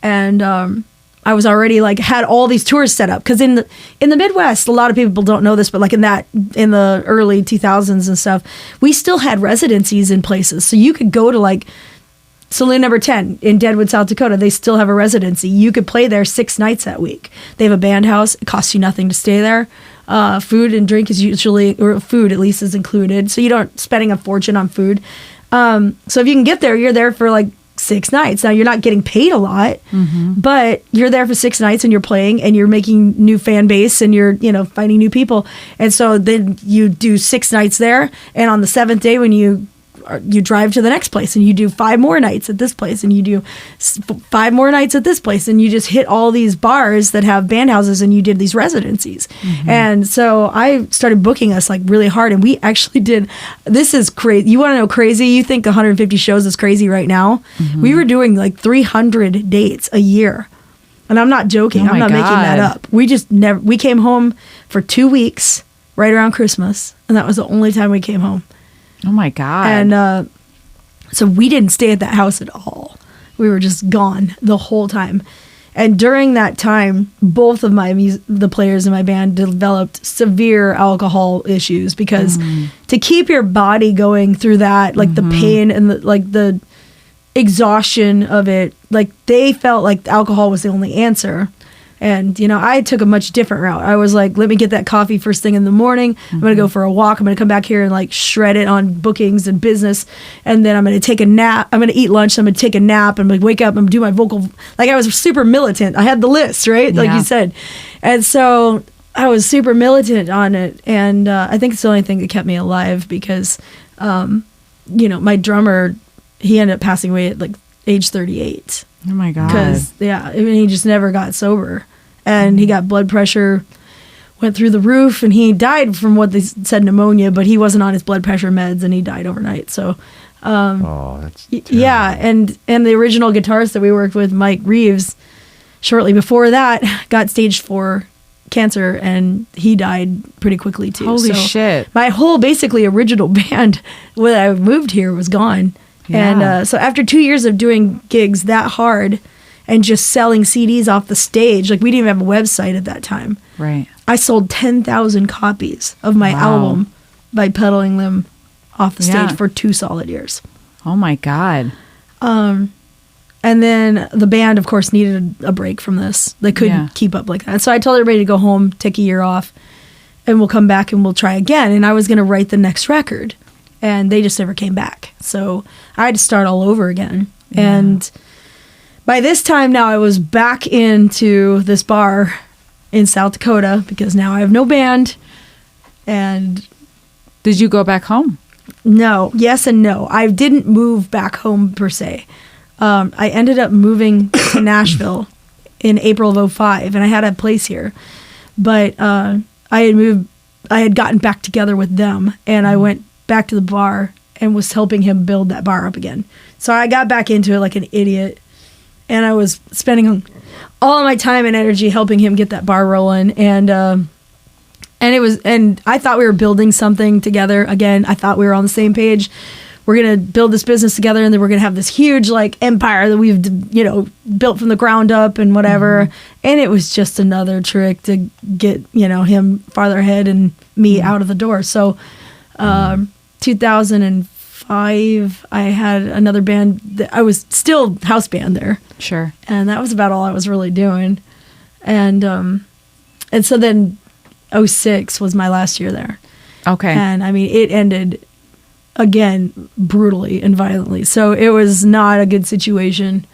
and I was already like had all these tours set up, because in the Midwest, a lot of people don't know this, but like in the early 2000s and stuff, we still had residencies in places. So you could go to like Saloon Number 10 in Deadwood, South Dakota. They still have a residency. You could play there 6 nights that week. They have a band house. It costs you nothing to stay there. Food and drink is usually, or food at least, is included. So you don't spending a fortune on food. So if you can get there, you're there for like 6 nights. Now you're not getting paid a lot, but you're there for 6 nights, and you're playing, and you're making new fan base, and you're finding new people. And so then you do 6 nights there, and on the 7th day when you drive to the next place, and you do 5 more nights at this place, and you do 5 more nights at this place, and you just hit all these bars that have band houses, and you did these residencies. And so I started booking us like really hard, and we actually did, this is crazy. You want to know crazy? You think 150 shows is crazy right now? We were doing like 300 dates a year. And I'm not joking. I'm not making that up. We came home for 2 weeks right around Christmas, and that was the only time we came home.
Oh my God.
And so we didn't stay at that house at all. We were just gone the whole time. And during that time, both of the players in my band developed severe alcohol issues, because to keep your body going through that, like the pain and the exhaustion of it, like they felt like alcohol was the only answer. And, I took a much different route. I was like, let me get that coffee first thing in the morning. I'm going to go for a walk. I'm going to come back here and like shred it on bookings and business. And then I'm going to take a nap. I'm going to eat lunch. I'm going to take a nap. I'm going to wake up and do my vocal. Like, I was super militant. I had the list, right? Like you said. And so I was super militant on it. And I think it's the only thing that kept me alive, because, my drummer, he ended up passing away at like age 38.
Oh my God.
Because, he just never got sober. And he got blood pressure went through the roof, and he died from what they said pneumonia, but he wasn't on his blood pressure meds, and he died overnight. So,
That's terrible.
yeah, and the original guitarist that we worked with, Mike Reeves, shortly before that, got stage 4 cancer, and he died pretty quickly too.
Holy shit.
My whole basically original band when I moved here was gone.
Yeah.
And so after 2 years of doing gigs that hard and just selling CDs off the stage, like we didn't even have a website at that time.
Right.
I sold 10,000 copies of my
Wow.
album by peddling them off the stage
Yeah.
for 2 solid years.
Oh my God.
And then the band, of course, needed a break from this. They couldn't
Yeah.
keep up like that. So I told everybody to go home, take a year off, and we'll come back and we'll try again. And I was going to write the next record. And they just never came back. So I had to start all over again.
Yeah.
And by this time now, I was back into this bar in South Dakota because now I have no band. And
Did you go back home?
no, yes and no. I didn't move back home per se. I ended up moving to Nashville in April of 2005, and I had a place here. But I had gotten back together with them, and I went back to the bar and was helping him build that bar up again. So I got back into it like an idiot, and I was spending all of my time and energy helping him get that bar rolling. And I thought we were building something together again. I thought we were on the same page. We're going to build this business together, and then we're going to have this huge like empire that we've, built from the ground up and whatever. And it was just another trick to get, him farther ahead and me out of the door. So, 2005, I had another band that I was still house band there.
Sure.
And that was about all I was really doing. And so then 2006 was my last year there.
Okay.
And I mean, it ended again brutally and violently. So it was not a good situation.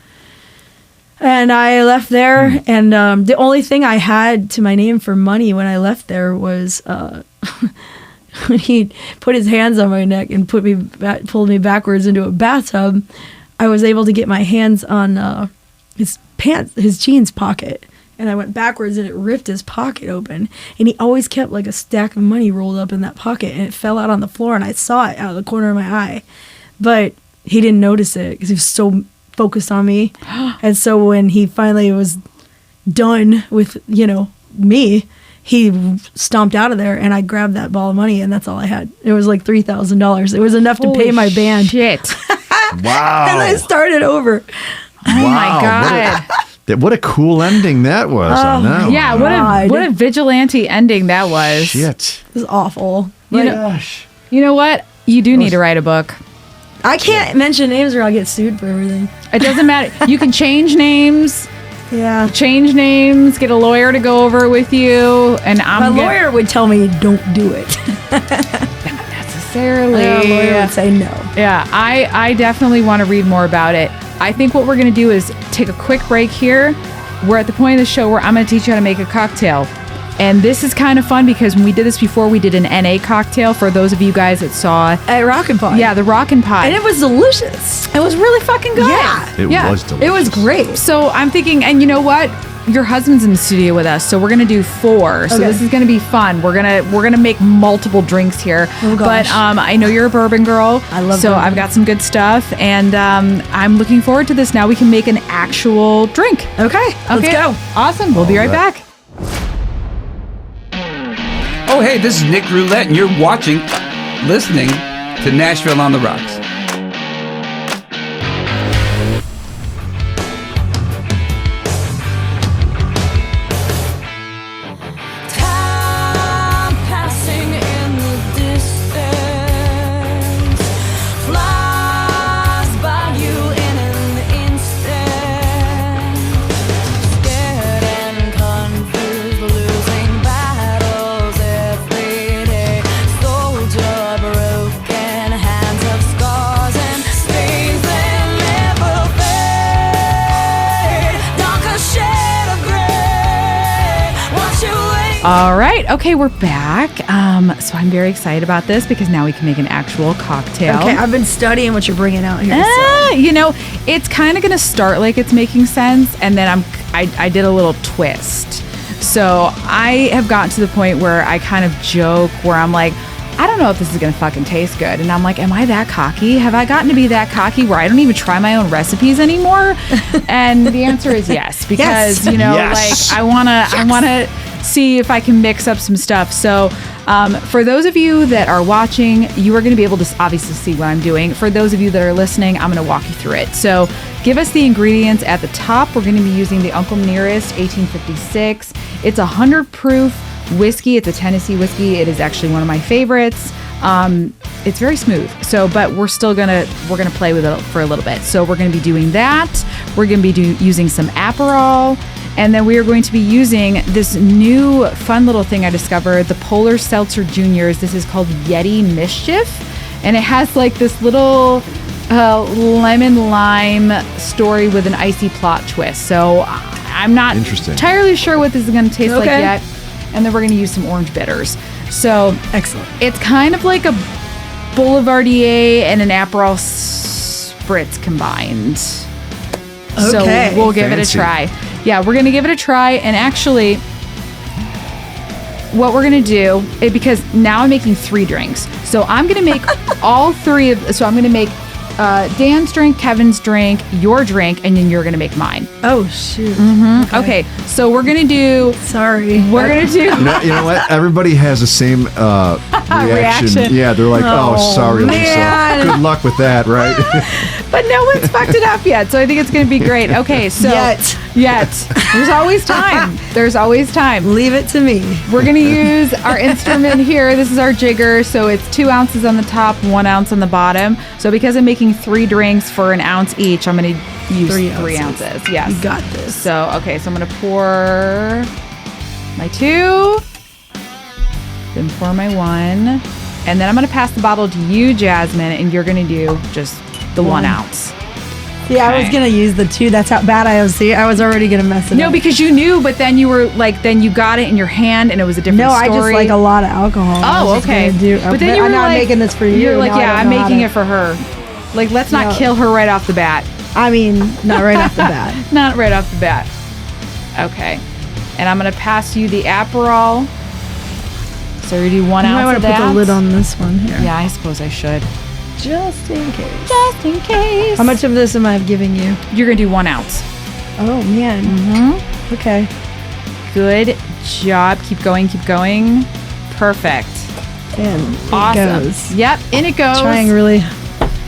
And I left there, and the only thing I had to my name for money when I left there was when he put his hands on my neck and pulled me backwards into a bathtub. I was able to get my hands on his jeans pocket. And I went backwards, and it ripped his pocket open. And he always kept like a stack of money rolled up in that pocket, and it fell out on the floor, and I saw it out of the corner of my eye. But he didn't notice it because he was so focused on me. And so when he finally was done with, me, he stomped out of there, and I grabbed that ball of money, and that's all I had. It was like $3,000. It was enough to pay my band.
Shit.
Wow.
And I started over.
Oh my God.
What a cool ending that was on that
Yeah,
one.
what a vigilante ending that was.
Shit.
It was awful.
You know, you know what? You do need to write a book.
I can't mention names or I'll get sued for everything.
It doesn't matter. You can change names,
Yeah.
get a lawyer to go over it with you, and
My lawyer would tell me don't do it.
necessarily.
My lawyer would say no.
Yeah, I definitely want to read more about it. I think what we're going to do is take a quick break here. We're at the point of the show where I'm going to teach you how to make a cocktail. And this is kind of fun because when we did this before, we did an NA cocktail for those of you guys that saw.
At Rockin' Pod.
Yeah, the Rockin' Pod.
And it was delicious.
It was really fucking good.
Yeah.
It was delicious.
It was great.
So I'm thinking, and you know what? Your husband's in the studio with us, so we're gonna do 4. So
Okay.
this is gonna be fun. We're gonna make multiple drinks here.
Oh, gosh.
But I know you're a bourbon girl.
I love
So
bourbon.
I've got some good stuff, and I'm looking forward to this. Now we can make an actual drink.
Okay. Let's go.
Awesome. We'll be right back.
Oh, hey, this is Nick Roulette, and you're listening to Nashville on the Rocks.
Time passing in the distance flies by you in an instant. Scared and confused, losing battles every day. Soldier, broken hands of scars and stains that never fade. Darker shade of gray. Watch you wait.
All right. Okay, we're back. So I'm very excited about this because now we can make an actual cocktail.
Okay, I've been studying what you're bringing out here.
It's kind of going to start like it's making sense, and then I did a little twist. So I have gotten to the point where I kind of joke where I'm like, I don't know if this is going to fucking taste good. And I'm like, am I that cocky? Have I gotten to be that cocky where I don't even try my own recipes anymore? And the answer is yes, because, you know,
Yes.
like I want to see if I can mix up some stuff. So for those of you that are watching, you are going to be able to obviously see what I'm doing. For those of you that are listening, I'm going to walk you through it. So give us the ingredients at the top. We're going to be using the Uncle Nearest 1856. It's 100 proof whiskey. It's a Tennessee whiskey. It is actually one of my favorites. It's very smooth. So, but we're gonna play with it for a little bit. So we're gonna be doing that. We're gonna be using some Aperol, and then we are going to be using this new fun little thing I discovered, the Polar Seltzer Juniors. This is called Yeti Mischief, and it has like this little lemon lime story with an icy plot twist. So I'm not entirely sure what this is gonna taste like yet. And then we're going to use some orange bitters. So
Excellent.
It's kind of like a Boulevardier and an Aperol Spritz combined.
Okay.
So we'll give it a try. Yeah, we're going to give it a try. And actually, what we're going to do, because now I'm making 3 drinks. So I'm going to make all 3 of, so I'm going to make Dan's drink, Kevin's drink, your drink, and then you're going to make mine.
Oh, shoot.
Okay, so we're going to do...
Sorry.
We're going to do...
You know what? Everybody has the same reaction. Yeah, they're like, oh sorry,
man.
Lisa. Good luck with that, right?
But no one's fucked it up yet, so I think it's going to be great. Okay, so... Yet. There's always time. There's always time.
Leave it to me.
We're going to use our instrument here. This is our jigger, so it's 2 ounces on the top, 1 ounce on the bottom. So because I'm making 3 drinks for an ounce each, I'm going to use 3 ounces. Yes.
You got this.
So, okay, so I'm going to pour my 2, then pour my 1, and then I'm going to pass the bottle to you, Jasmine, and you're going to do just the 1 ounce.
Yeah, I was going to use the 2. That's how bad I was. See, I was already going to mess it up.
No, because you knew, but then you were like, then you got it in your hand and it was a different story.
No, I just like a lot of alcohol.
Oh, okay.
But then you were
like,
I'm making this for you.
You're like, yeah, I'm making it for her. Like, let's not kill her right off the bat.
I mean, not right off the bat.
Not right off the bat. Okay. And I'm going to pass you the Aperol. So we do 1 ounce.
I want to put the lid on this one here.
Yeah, I suppose I should.
Just in case.
Just in case.
How much of this am I giving you?
You're going to do 1 ounce.
Oh, man. Mm-hmm. Okay.
Good job. Keep going, keep going. Perfect.
And it
Awesome.
goes.
Yep, in it goes.
Trying really.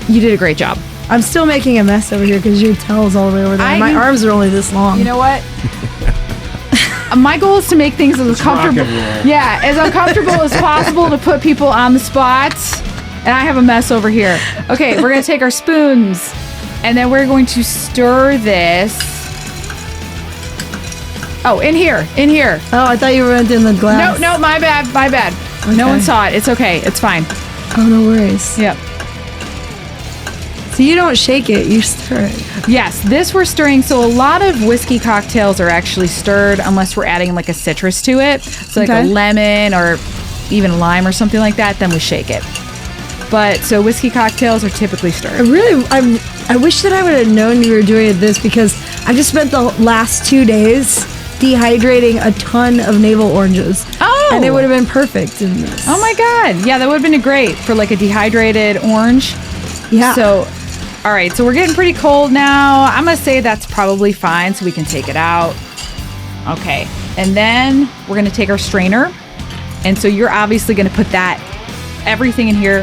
You did a great job.
I'm still making a mess over here because your towel's all the way over there. My arms are only this long.
You know what? My goal is to make things as comfortable. Yeah, as uncomfortable as possible to put people on the spot. And I have a mess over here. Okay, we're gonna take our spoons and then we're going to stir this. Oh, in here.
Oh, I thought you went in the glass.
No, my bad.
Okay.
No one saw it. It's okay. It's fine.
Oh, no worries.
Yep.
So you don't shake it, you stir it.
Yes, this we're stirring. So a lot of whiskey cocktails are actually stirred unless we're adding like a citrus to it. So like a lemon or even lime or something like that, then we shake it. But so whiskey cocktails are typically stirred.
I wish that I would have known you were doing this because I just spent the last 2 days dehydrating a ton of navel oranges.
Oh!
And it would have been perfect in this.
Oh my God. Yeah, that would have been great for like a dehydrated orange.
Yeah.
So, all right. So we're getting pretty cold now. I'm going to say that's probably fine so we can take it out. Okay. And then we're going to take our strainer. And so you're obviously going to put everything in here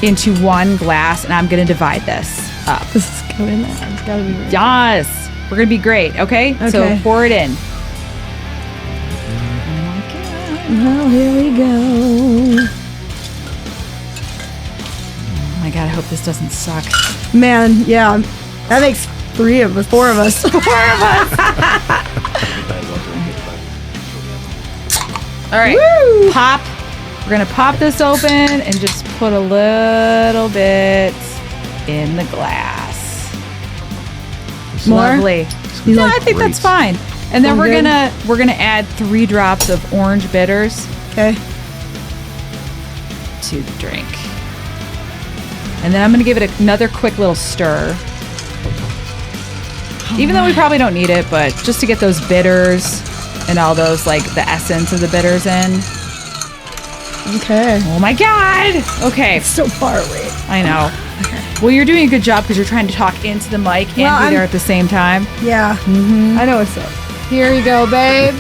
into 1 glass, and I'm going to divide this up.
This is going there. It's got to be right.
Yes. We're going to be great. Okay? So pour it in.
Well, here we go.
Oh my God, I hope this doesn't suck.
Man, yeah. That makes 4 of us. 4 of us.
All right. Woo! Pop. We're going to pop this open and just put a little bit in the glass.
More?
Lovely. No, I think that's fine. And then we're gonna add 3 drops of orange bitters.
Okay.
To the drink. And then I'm gonna give it another quick little stir. Even though we probably don't need it, but just to get those bitters and all those, like, the essence of the bitters in.
Okay.
Oh my God. Okay.
It's so far away.
I know. Well, you're doing a good job because you're trying to talk into the mic and be there at the same time.
Yeah. I know what's up.
Here you go, babe.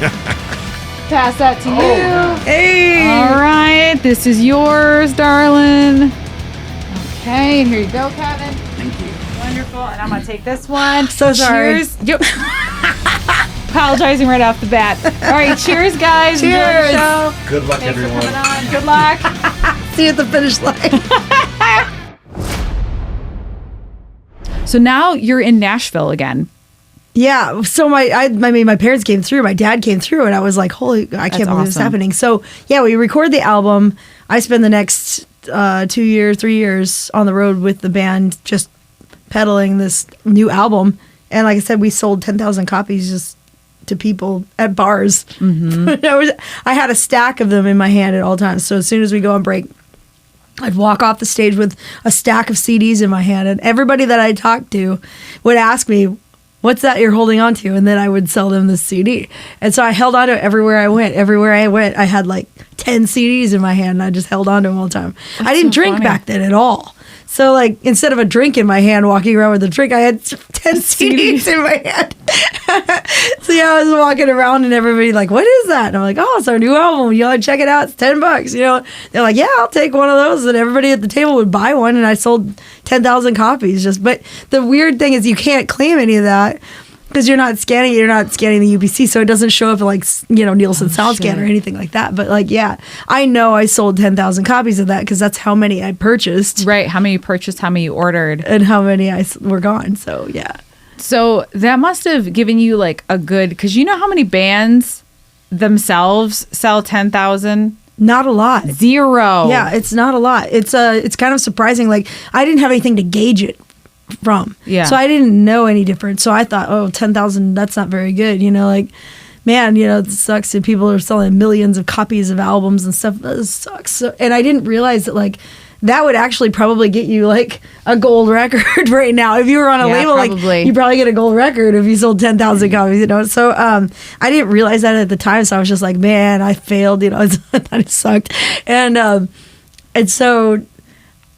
Pass that to you.
Hey.
All right. This is yours, darling. Okay. And here you go, Kevin.
Thank you.
Wonderful. And I'm going to take this one.
So sorry.
Cheers. Yep. Apologizing right off the bat. All right. Cheers, guys. Enjoy
Cheers.
the show.
Good luck,
Thanks for coming on. Good luck.
See you at the finish line.
So now you're in Nashville again.
Yeah. So my parents came through. My dad came through, and I was like, "Holy! I can't believe this is
awesome.
happening." So yeah, we record the album. I spend the next 2 years, 3 years on the road with the band, just peddling this new album. And like I said, we sold 10,000 copies just to people at bars. I had a stack of them in my hand at all times. So as soon as we go on break, I'd walk off the stage with a stack of CDs in my hand, and everybody that I talked to would ask me, "What's that you're holding on to?" And then I would sell them the CD. And so I held on to it everywhere I went. Everywhere I went, I had like 10 CDs in my hand, and I just held on to them all the time. I didn't
so
drink
funny.
back then at all. So like instead of a drink in my hand, walking around with a drink, I had 10 CDs in my hand. So yeah, I was walking around and everybody like, "What is that?" And I'm like, "Oh, it's our new album. You want to check it out? It's $10." You know, they're like, "Yeah, I'll take one of those." And everybody at the table would buy one, and I sold 10,000 copies. But the weird thing is you can't claim any of that because you're not scanning it. You're not scanning the UPC, so it doesn't show up like, Nielsen SoundScan or anything like that. But like, yeah, I know I sold 10,000 copies of that because that's how many I purchased.
Right. How many you purchased, how many you ordered.
And how many were gone. So yeah.
So that must have given you like a good, because you know how many bands themselves sell 10,000?
Not a lot.
Zero.
Yeah, it's not a lot. It's kind of surprising. Like I didn't have anything to gauge it from.
Yeah.
So I didn't know any different. So I thought, oh, 10,000, that's not very good. Like, man, it sucks that people are selling millions of copies of albums and stuff. That sucks. So, and I didn't realize that like that would actually probably get you like a gold record right now. If you were on a label,
probably.
like you probably get a gold record if you sold 10,000 copies, So I didn't realize that at the time. So I was just like, man, I failed, I thought it sucked. And so,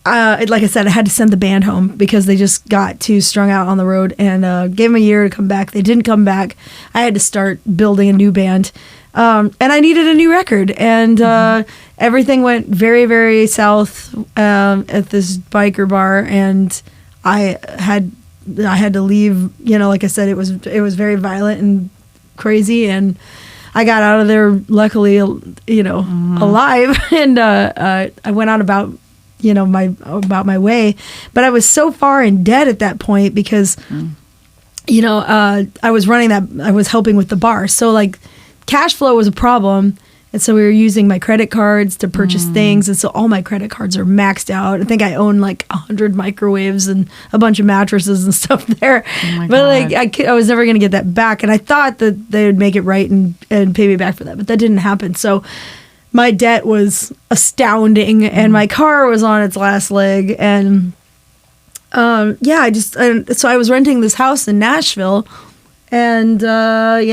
like I said, I had to send the band home because they just got too strung out on the road, and gave them a year to come back. They didn't come back. I had to start building a new band. And I needed a new record, and everything went very, very south at this biker bar, and I had to leave. Like I said, it was very violent and crazy, and I got out of there luckily, alive, and I went on about my way. But I was so far in debt at that point because I was I was helping with the bar, so like cash flow was a problem. And so we were using my credit cards to purchase things. And so all my credit cards are maxed out. I think I own like 100 microwaves and a bunch of mattresses and stuff there. But like I was never going to get that back. And I thought that they would make it right and pay me back for that. But that didn't happen. So my debt was astounding, and my car was on its last leg. And so I was renting this house in Nashville. And I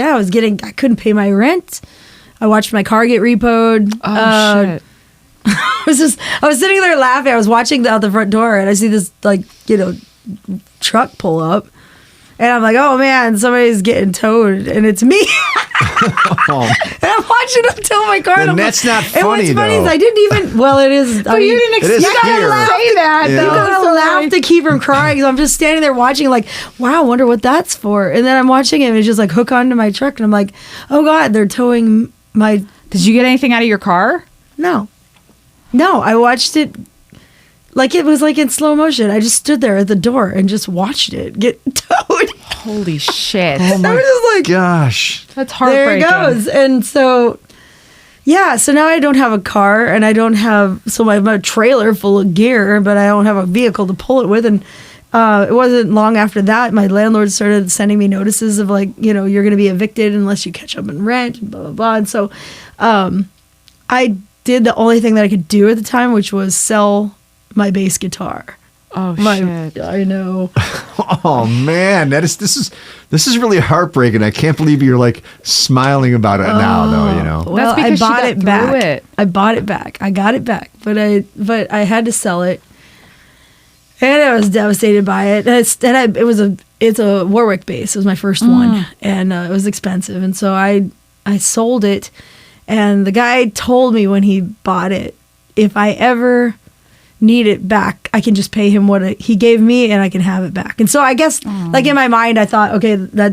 couldn't pay my rent. I watched my car get repoed.
Oh, shit.
I was sitting there laughing. I was watching out the front door, and I see this truck pull up, and I'm like, oh man, somebody's getting towed, and it's me. And I'm watching them tow my car.
And that's not funny,
and what's funny
though.
is I didn't even. Well, it is.
But you didn't
It is
you gotta
here.
say that.
Yeah.
Though.
You gotta laugh to keep from crying. So I'm just standing there watching, like, wow, I wonder what that's for. And then I'm watching him, and it's just like hook onto my truck, and I'm like, oh god, they're towing my.
Did you get anything out of your car?
No, I watched it like it was like in slow motion. I just stood there at the door and just watched it get towed.
Holy shit.
I was just like,
Gosh.
That's
there
heartbreaking.
it goes. And so, yeah, so now I don't have a car, and I don't have, so I have a trailer full of gear, but I don't have a vehicle to pull it with. And it wasn't long after that, my landlord started sending me notices of like, you're going to be evicted unless you catch up in rent, and blah, blah, blah. And so I did the only thing that I could do at the time, which was sell my bass guitar.
Oh, shit.
I know.
Oh man, this is really heartbreaking. I can't believe you're like smiling about it now, though. You know.
Well,
That's because
I bought
she
it
got through
back.
it.
I bought it back. I got it back, but I had to sell it, and I was devastated by it. It's a Warwick bass. It was my first one, and it was expensive, and so I sold it. And the guy told me when he bought it, if I ever need it back, I can just pay him what he gave me, and I can have it back. And so I guess, like in my mind, I thought, okay, that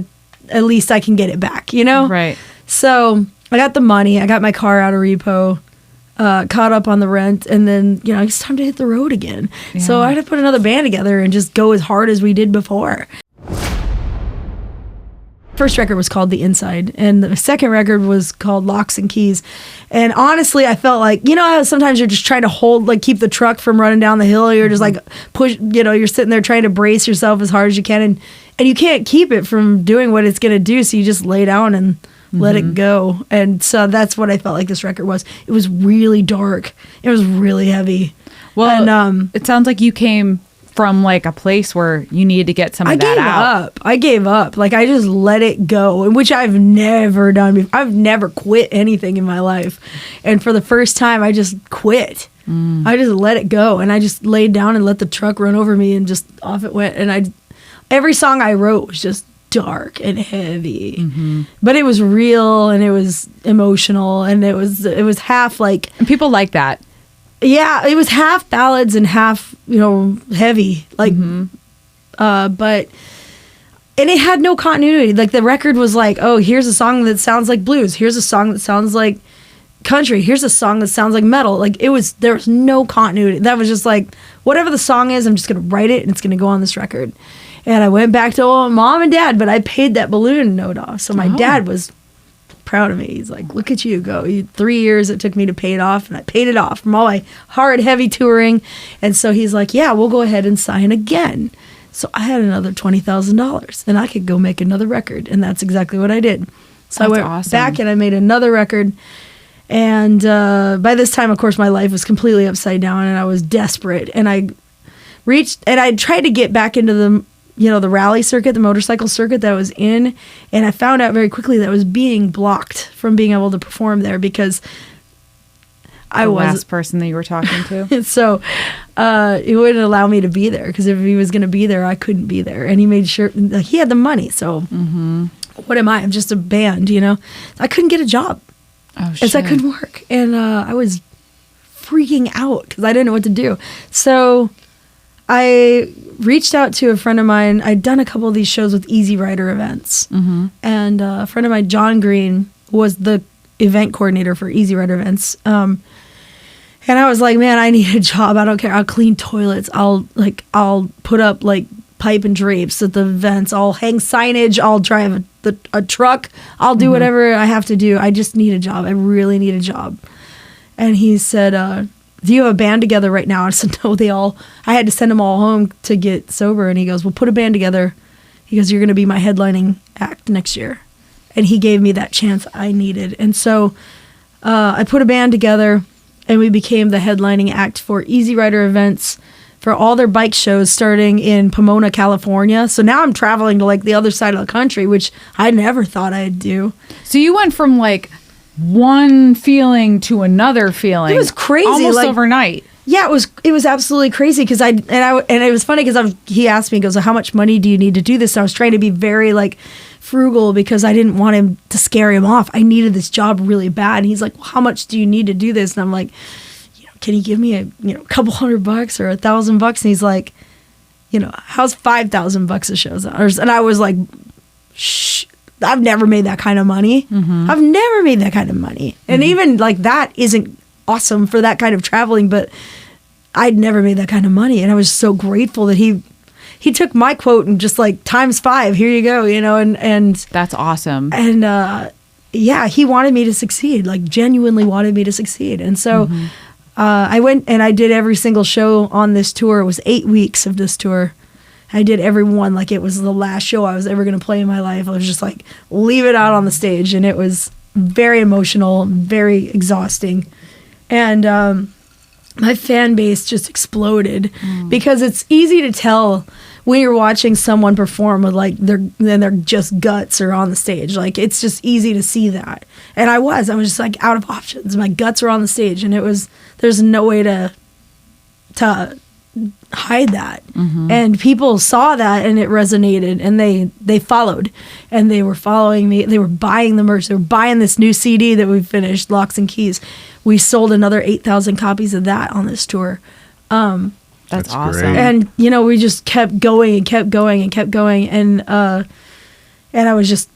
at least I can get it back, you know?
Right.
So I got the money. I got my car out of repo, caught up on the rent, and then, you know, it's time to hit the road again. So I had to put another band together and just go as hard as we did before. First record was called The Inside, and the second record was called Locks and Keys. And honestly, I felt like, you know how sometimes you're just trying to keep the truck from running down the hill, or you're just like push, you know, you're sitting there trying to brace yourself as hard as you can, and you can't keep it from doing what it's going to do, so you just lay down and let it go. And so that's what I felt like this record was. It was really dark. It was really heavy.
Well,
and,
it sounds like you came from like a place where you needed to get some of that out.
I gave up. Like, I just let it go, which I've never done before. I've never quit anything in my life. And for the first time, I just quit. I just let it go. And I just laid down and let the truck run over me, and just off it went. And every song I wrote was just dark and heavy. But it was real, and it was emotional, and it was half like...
And people like that.
Yeah, it was half ballads and half, you know, heavy. Like, but, and it had no continuity. Like, the record was like, oh, here's a song that sounds like blues. Here's a song that sounds like country. Here's a song that sounds like metal. Like, there was no continuity. That was just like, whatever the song is, I'm just going to write it, and it's going to go on this record. And I went back to Mom and Dad, but I paid that balloon note off. So my dad was proud of me. He's like, look at you go. 3 years it took me to pay it off, and I paid it off from all my hard, heavy touring. And so he's like, yeah, we'll go ahead and sign again. So I had another $20,000, and I could go make another record. And that's exactly what I did. So I went back and I made another record. And by this time, of course, my life was completely upside down, and I was desperate. And I tried to get back into the rally circuit, the motorcycle circuit that I was in. And I found out very quickly that I was being blocked from being able to perform there because I was the
last person that you were talking to.
So he wouldn't allow me to be there, because if he was going to be there, I couldn't be there. And he made sure, like, he had the money. So what am I? I'm just a band, you know. I couldn't get a job.
Oh,
shit. So I couldn't work. And I was freaking out because I didn't know what to do. So I reached out to a friend of mine. I'd done a couple of these shows with Easy Rider events. And a friend of mine, John Green, was the event coordinator for Easy Rider events. And I was like, man, I need a job. I don't care. I'll clean toilets. I'll put up like pipe and drapes at the events. I'll hang signage. I'll drive a truck. I'll do whatever I have to do. I just need a job. I really need a job. And he said, do you have a band together right now? I said, no, I had to send them all home to get sober. And he goes, well, put a band together. He goes, you're going to be my headlining act next year. And he gave me that chance I needed. And so I put a band together, and we became the headlining act for Easy Rider events for all their bike shows starting in Pomona, California. So now I'm traveling to like the other side of the country, which I never thought I'd do.
So you went from like one feeling to another feeling.
It was crazy,
almost
like,
overnight.
Yeah, it was absolutely crazy because and it was funny because he asked me, he goes, how much money do you need to do this? And I was trying to be very like frugal because I didn't want him to scare him off. I needed this job really bad. And he's like, well, how much do you need to do this? And I'm like, can you give me a couple $100 or $1,000? And he's like, how's $5,000 a show? And I was like, shh. I've never made that kind of money. I've never made that kind of money. And even like that isn't awesome for that kind of traveling, but I'd never made that kind of money. And I was so grateful that he took my quote and just like ×5, here you go, and
that's awesome.
And he wanted me to succeed, like genuinely wanted me to succeed. And so I went and I did every single show on this tour. It was 8 weeks of this tour. I did every one like it was the last show I was ever going to play in my life. I was just like, leave it out on the stage. And it was very emotional, very exhausting. And my fan base just exploded because it's easy to tell when you're watching someone perform with like their just guts are on the stage. Like it's just easy to see that. And I was just like out of options. My guts were on the stage, and there's no way to hide that. And people saw that, and it resonated, and they followed, and they were following me. They were buying the merch. They were buying this new CD that we finished, Locks and Keys. We sold another 8,000 copies of that on this tour.
That's awesome.
great.
And we just kept going and kept going and kept going, and I was just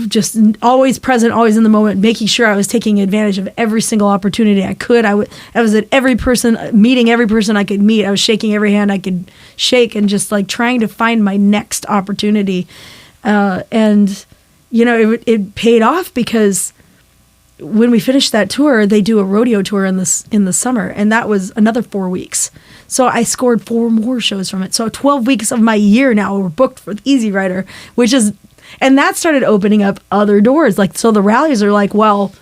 just always present, always in the moment, making sure I was taking advantage of every single opportunity I could. I was at every person, meeting every person I could meet. I was shaking every hand I could shake, and just like trying to find my next opportunity. And it paid off, because when we finished that tour, they do a rodeo tour in the summer, and that was another 4 weeks. So I scored 4 more shows from it. So 12 weeks of my year now were booked for Easy Rider, and that started opening up other doors. Like, so the rallies are like, well,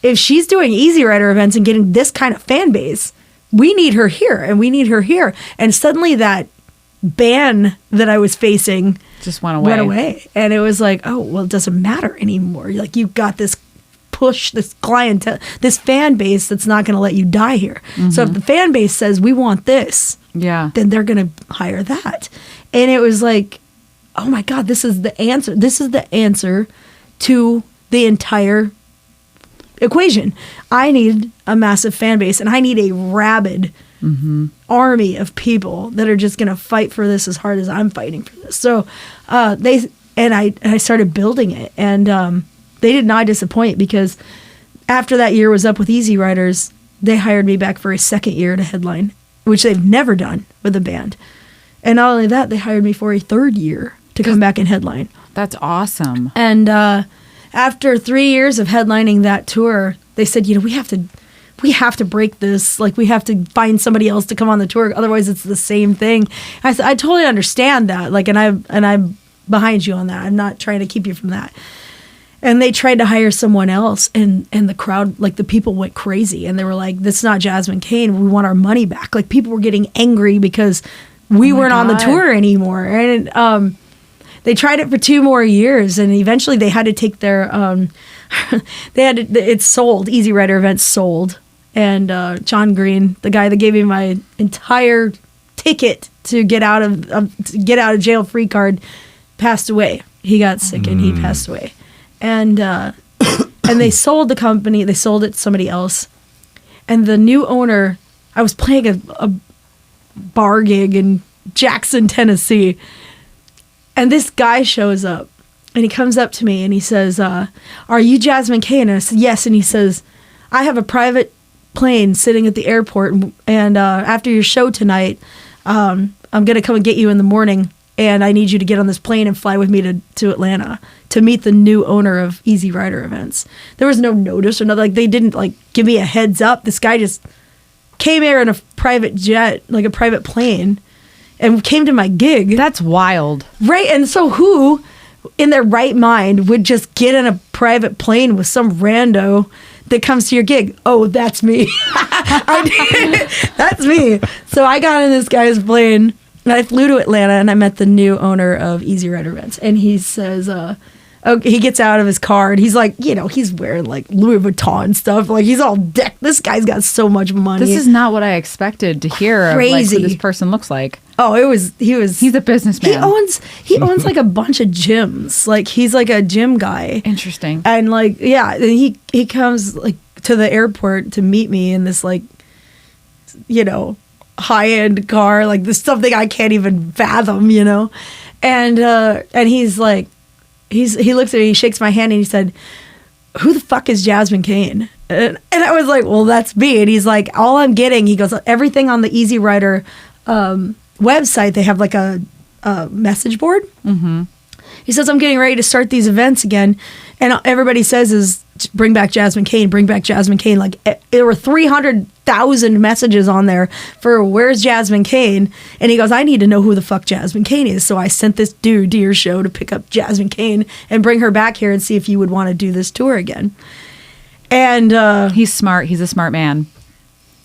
if she's doing Easy Rider events and getting this kind of fan base, we need her here, and we need her here. And suddenly that ban that I was facing
just went away.
And it was like, oh, well, it doesn't matter anymore. Like, you've got this push, this clientele, this fan base that's not going to let you die here. So if the fan base says we want this, then they're going to hire that. And it was like, oh my God, this is the answer. This is the answer to the entire equation. I need a massive fan base, and I need a rabid army of people that are just going to fight for this as hard as I'm fighting for this. So I started building it, and they did not disappoint, because after that year was up with Easy Riders, they hired me back for a second year to headline, which they've never done with a band. And not only that, they hired me for a third year to come back and headline.
That's awesome.
And after 3 years of headlining that tour, they said, we have to break this. Like, we have to find somebody else to come on the tour. Otherwise, it's the same thing. I said, I totally understand that. Like, and I'm behind you on that. I'm not trying to keep you from that. And they tried to hire someone else, and the crowd, like, the people went crazy, and they were like, "This is not Jasmine Cain. We want our money back." Like, people were getting angry because we weren't on the tour anymore. And they tried it for 2 more years, and eventually they had to take their it's sold. Easy Rider events sold, and John Green, the guy that gave me my entire ticket to get out of jail free card, passed away. He got sick and he passed away. And they sold the company. They sold it to somebody else. And the new owner, I was playing a bar gig in Jackson, Tennessee. And this guy shows up. And he comes up to me and he says, "Are you Jasmine Cain?" And I said, "Yes." And he says, "I have a private plane sitting at the airport. And after your show tonight, I'm going to come and get you in the morning. And I need you to get on this plane and fly with me to Atlanta to meet the new owner of Easy Rider events." There was no notice or nothing. Like, they didn't give me a heads up. This guy just came here in a private jet, like a private plane, and came to my gig.
That's wild.
Right. And so who in their right mind would just get in a private plane with some rando that comes to your gig? Oh, that's me. That's me. So I got in this guy's plane. And I flew to Atlanta, and I met the new owner of Easy Rider events. And he says, he gets out of his car, and he's like, he's wearing like Louis Vuitton stuff. Like, he's all decked. This guy's got so much money.
This is not what I expected to hear.
Crazy.
Of, like, who this person looks like.
Oh, he's
a businessman.
He owns like a bunch of gyms. Like, he's like a gym guy.
Interesting.
And like, yeah, and he comes like to the airport to meet me in this like, high-end car, like this something I can't even fathom, and he's like, he looks at me, he shakes my hand, and he said, "Who the fuck is Jasmine Cain?" And I was like, "Well, that's me." And he's like, "All I'm getting," he goes, "everything on the Easy Rider website, they have like a message board." He says, "I'm getting ready to start these events again, and everybody says is, bring back Jasmine Cain, bring back Jasmine Cain." Like, there were 300,000 messages on there for where's Jasmine Cain. And he goes, "I need to know who the fuck Jasmine Cain is." So I sent this dude to your show to pick up Jasmine Cain and bring her back here and see if you would want to do this tour again. And
he's smart. He's a smart man.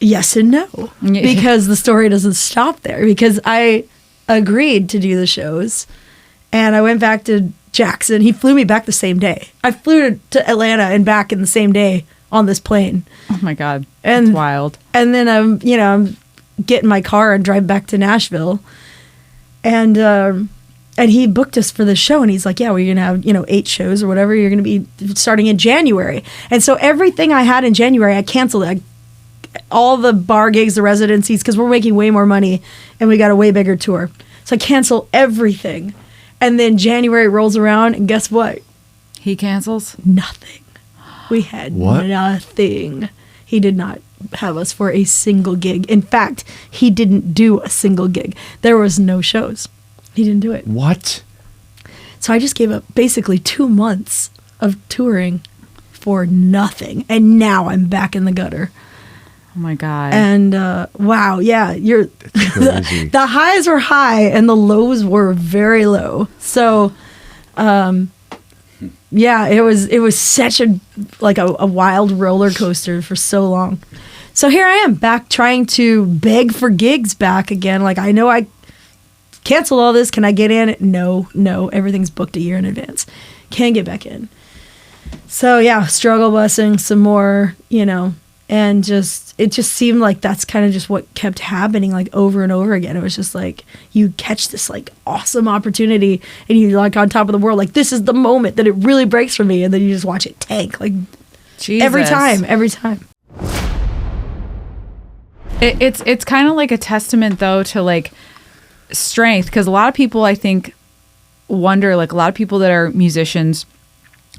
yes and no, because the story doesn't stop there, because I agreed to do the shows and I went back to Jackson. He flew me back the same day. I flew to Atlanta and back in the same day on this plane.
Oh my God.
And
That's wild.
And then I'm get in my car and drive back to Nashville. And he booked us for the show, and he's like, yeah, well, you're going to have, 8 shows or whatever. You're going to be starting in January. And so everything I had in January, I canceled it. All the bar gigs, the residencies, because we're making way more money and we got a way bigger tour. So I cancel everything. And then January rolls around, and guess what?
He cancels?
Nothing. We had nothing. He did not have us for a single gig. In fact, he didn't do a single gig. There was no shows. He didn't do it.
What?
So I just gave up basically 2 months of touring for nothing. And now I'm back in the gutter.
Oh my God.
And wow, yeah,
crazy.
The highs were high and the lows were very low. So yeah, it was such a wild roller coaster for so long. So here I am back trying to beg for gigs back again. Like, I know I canceled all this. Can I get in? No, everything's booked a year in advance. Can't get back in. So yeah, struggle busing some more, and it just seemed like that's kind of just what kept happening, like over and over again. It was just like you catch this like awesome opportunity and you're like on top of the world, like this is the moment that it really breaks for me, and then you just watch it tank like
Jesus.
every time.
It's kind of like a testament though to like strength, because a lot of people I think wonder, like a lot of people that are musicians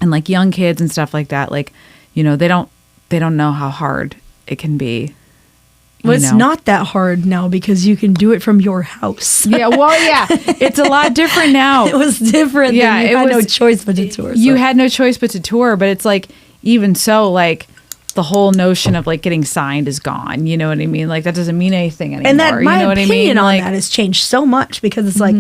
and like young kids and stuff like that, like they don't know how hard it can be.
Well, it's not that hard now because you can do it from your house.
Yeah, well, yeah, it's a lot different now.
It was different. Yeah, you had no choice but to tour.
You had no choice but to tour, but it's like, even so, like the whole notion of like getting signed is gone. You know what I mean? Like that doesn't mean anything anymore.
And that my
you know
opinion on
like,
that has changed so much, because it's like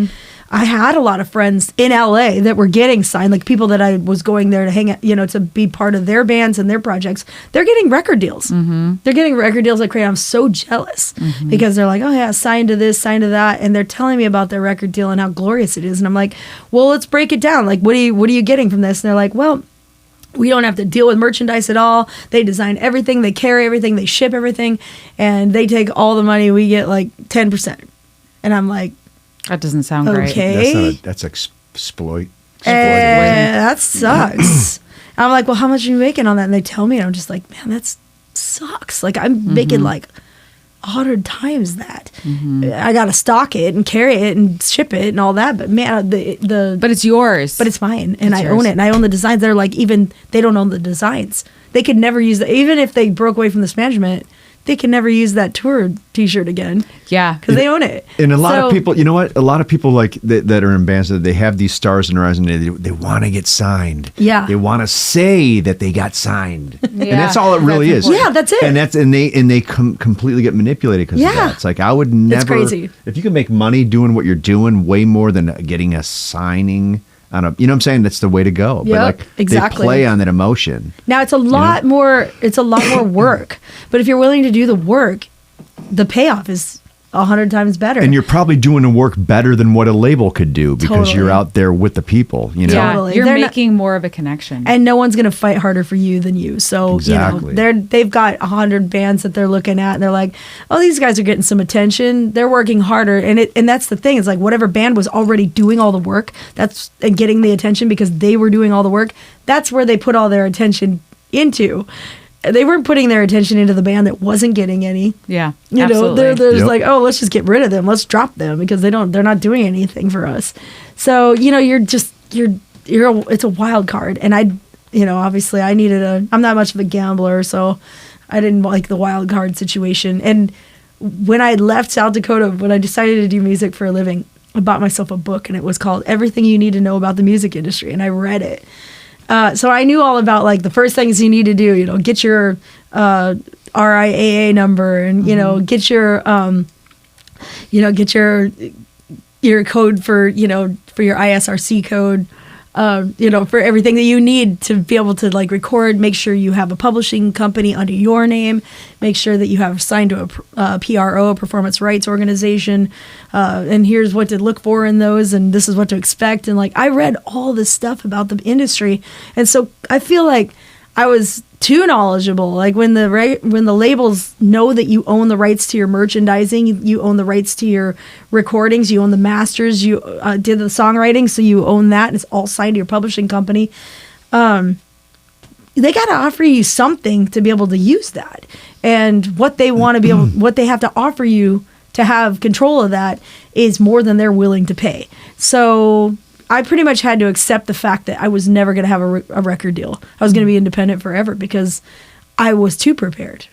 I had a lot of friends in LA that were getting signed, like people that I was going there to hang out, to be part of their bands and their projects. They're getting record deals. They're getting record deals like crazy. I'm so jealous because they're like, oh yeah, signed to this, signed to that, and they're telling me about their record deal and how glorious it is. And I'm like, well, let's break it down. Like, what are you getting from this? And they're like, well, we don't have to deal with merchandise at all. They design everything, they carry everything, they ship everything, and they take all the money. We get like 10%. And I'm like,
that doesn't sound great.
Okay.
That's exploit.
That sucks. I'm like, well, how much are you making on that? And they tell me, and I'm just like, man, that sucks. Like, I'm making like 100 times that. I got to stock it and carry it and ship it and all that. But man,
but it's yours.
But it's mine, and I own it, and I own the designs. They're like, even they don't own the designs. They could never use that. Even if they broke away from this management, they can never use that tour T-shirt again.
Yeah,
because they own it.
And a lot of people, you know what? A lot of people like that are in bands that they have these stars in their eyes, and they want to get signed.
Yeah,
they want to say that they got signed, and
Yeah.
that's all it really is.
Yeah, that's it.
And they completely get manipulated because of that. It's like, I would never.
It's crazy.
If you can make money doing what you're doing, way more than getting a signing on a, you know what I'm saying? That's the way to go.
Yep,
but like
exactly.
they play on that emotion.
Now it's a lot more. It's a lot more work. But if you're willing to do the work, the payoff is 100 times better.
And you're probably doing the work better than what a label could do because
Totally.
you're out there with the people.
Yeah,
Totally.
you're
They're
making more of a connection.
and no one's gonna fight harder for you than you. So
Exactly.
they've got 100 bands that they're looking at, and they're like, oh, these guys are getting some attention. They're working harder, and that's the thing. It's like whatever band was already doing all the work, and getting the attention because they were doing all the work. That's where they put all their attention into. They weren't putting their attention into the band that wasn't getting any.
Yeah,
You know,
absolutely.
they're just like, oh, let's just get rid of them. Let's drop them because they're not doing anything for us. So, it's a wild card. And obviously I'm not much of a gambler, so I didn't like the wild card situation. And when I left South Dakota, when I decided to do music for a living, I bought myself a book, and it was called Everything You Need to Know About the Music Industry. And I read it. So I knew all about like the first things you need to do, get your RIAA number, and get your get your code for your ISRC code, for everything that you need to be able to like record. Make sure you have a publishing company under your name. Make sure that you have signed to a PRO, a performance rights organization. And here's what to look for in those, and this is what to expect. And like I read all this stuff about the industry, and so I feel like I was too knowledgeable. Like when the labels know that you own the rights to your merchandising, you own the rights to your recordings, you own the masters, you did the songwriting, so you own that. And it's all signed to your publishing company. They got to offer you something to be able to use that, and what they want to be able, what they have to offer you to have control of that is more than they're willing to pay. So I pretty much had to accept the fact that I was never going to have a record deal. I was going to be independent forever because I was too prepared.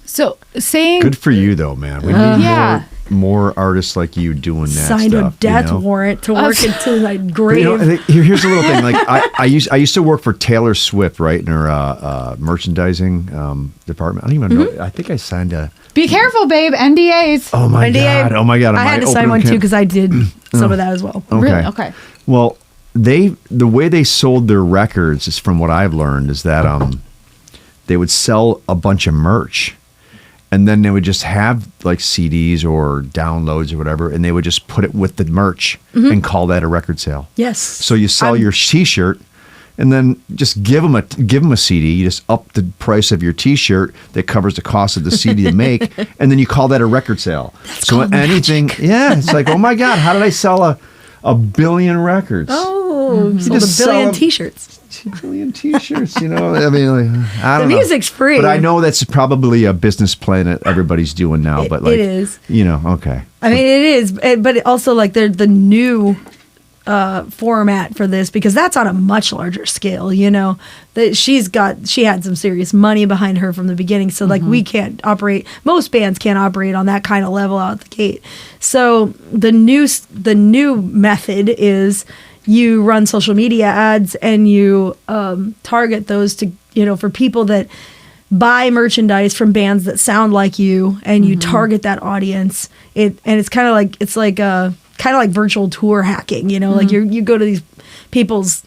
So saying
Good for you, though, man. We need more artists like you doing that
signed
stuff.
a death warrant to work into my grave.
I think, here's a little thing. Like I used to work for Taylor Swift, right, in her merchandising department. I don't even know. I think I signed a.
be careful, babe. NDAs.
Oh my god! Oh my god!
I had to sign one too because I did some of that as well.
Okay.
Really? Okay.
Well, the way they sold their records is, from what I've learned, is that they would sell a bunch of merch, and then they would just have like CDs or downloads or whatever, and they would just put it with the merch and call that a record sale.
Yes.
So you sell your T-shirt, and then just give them a CD. You just up the price of your T-shirt that covers the cost of the CD to make, and then you call that a record sale. So anything, it's like, oh my god, how did I sell a billion records?
Oh, you sold
just
a billion
sell 'em.
T-shirts.
2 billion T-shirts, I mean, like, I don't know.
The music's free.
But I know that's probably a business plan that everybody's doing now. But like,
it is.
Okay.
I mean, it is, but it also like they're the new format for this, because that's on a much larger scale. That she had some serious money behind her from the beginning. So like we can't operate. Most bands can't operate on that kind of level out the gate. So the new method is you run social media ads and you target those to for people that buy merchandise from bands that sound like you, and you target that audience. It's kind of like virtual tour hacking, like you go to these people's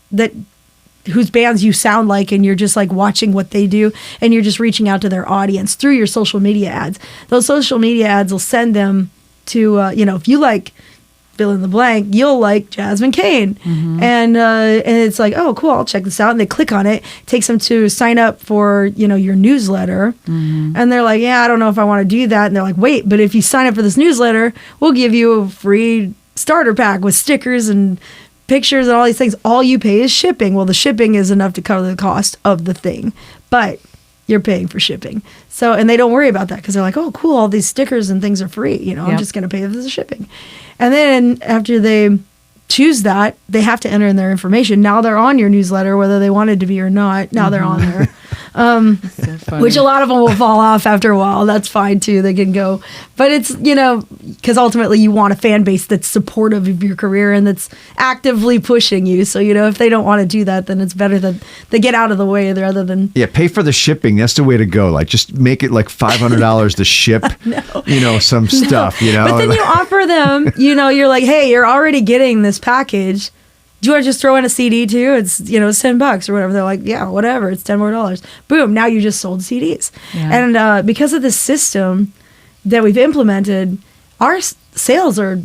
whose bands you sound like, and you're just like watching what they do, and you're just reaching out to their audience through your social media ads. Those social media ads will send them to, if you like fill in the blank, you'll like Jasmine Cain. And it's like, oh, cool, I'll check this out. And they click on it, takes them to sign up for, your newsletter. And they're like, yeah, I don't know if I want to do that. And they're like, wait, but if you sign up for this newsletter, we'll give you a free starter pack with stickers and pictures and all these things. All you pay is shipping. Well, the shipping is enough to cover the cost of the thing, but you're paying for shipping. So, and they don't worry about that because they're like, oh, cool, all these stickers and things are free. I'm just going to pay for the shipping. And then after they choose that, they have to enter in their information. Now they're on your newsletter, whether they wanted to be or not. Now they're on there. Which a lot of them will fall off after a while. That's fine too. They can go. But it's, because ultimately you want a fan base that's supportive of your career and that's actively pushing you. So, if they don't want to do that, then it's better that they get out of the way rather than. Yeah,
pay for the shipping. That's the way to go. Like, just make it like $500 to ship, some stuff,
But then you offer them, you're like, hey, you're already getting this package. Do you want to just throw in a CD too? It's, it's $10 or whatever. They're like, yeah, whatever. It's $10 more. Boom. Now you just sold CDs. Yeah. And because of this system that we've implemented, our sales are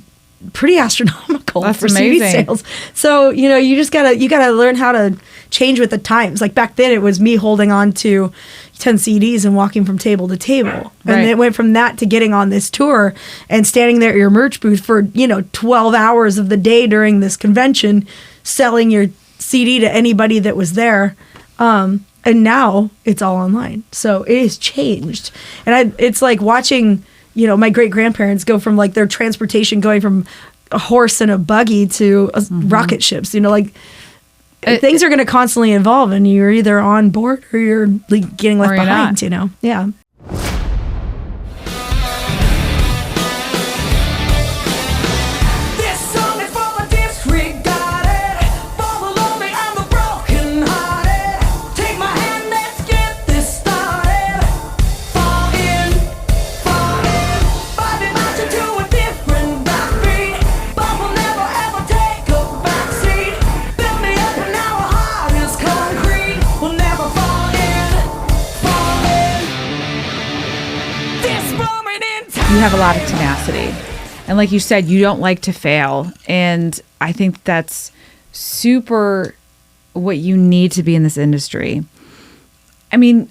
pretty astronomical.
That's
for
amazing.
CD sales. So, you just gotta learn how to change with the times. Like back then it was me holding on to 10 CDs and walking from table to table. And it went from that to getting on this tour and standing there at your merch booth for, 12 hours of the day during this convention, selling your CD to anybody that was there. And now it's all online. So it has changed. And it's like watching, my great grandparents go from like their transportation going from a horse and a buggy to rocket ships, things are going to constantly evolve, and you're either on board or you're getting left behind, Yeah.
This song is for the disregarded, for the lonely and the broken-hearted. Take my hand, let's get this started. Fall in, body marching to a different backbeat, but we'll never ever take a backseat. Build me up.
you have a lot of tenacity. And like you said, you don't like to fail. And I think that's super what you need to be in this industry. I mean,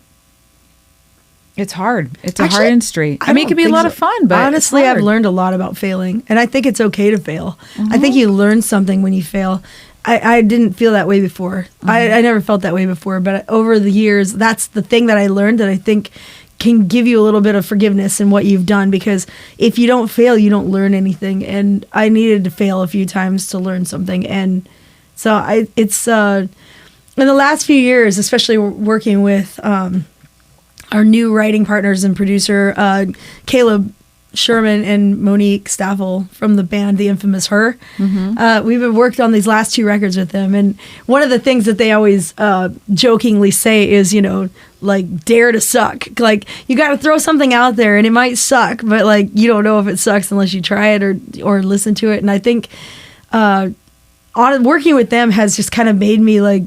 it's hard. It's a hard industry. I mean, it can be a lot of fun, but
honestly, I've learned a lot about failing, and I think it's okay to fail. I think you learn something when you fail. I didn't feel that way before. I never felt that way before, but over the years, that's the thing that I learned that I think can give you a little bit of forgiveness in what you've done, because if you don't fail, you don't learn anything. And I needed to fail a few times to learn something. And so it's in the last few years, especially working with our new writing partners and producer, Caleb Sherman and Monique Staffel from the band The Infamous Her. We've worked on these last 2 records with them, and one of the things that they always jokingly say is, you know, like, dare to suck. Like, you got to throw something out there, and it might suck, but like, you don't know if it sucks unless you try it or listen to it. And I think working with them has just kind of made me like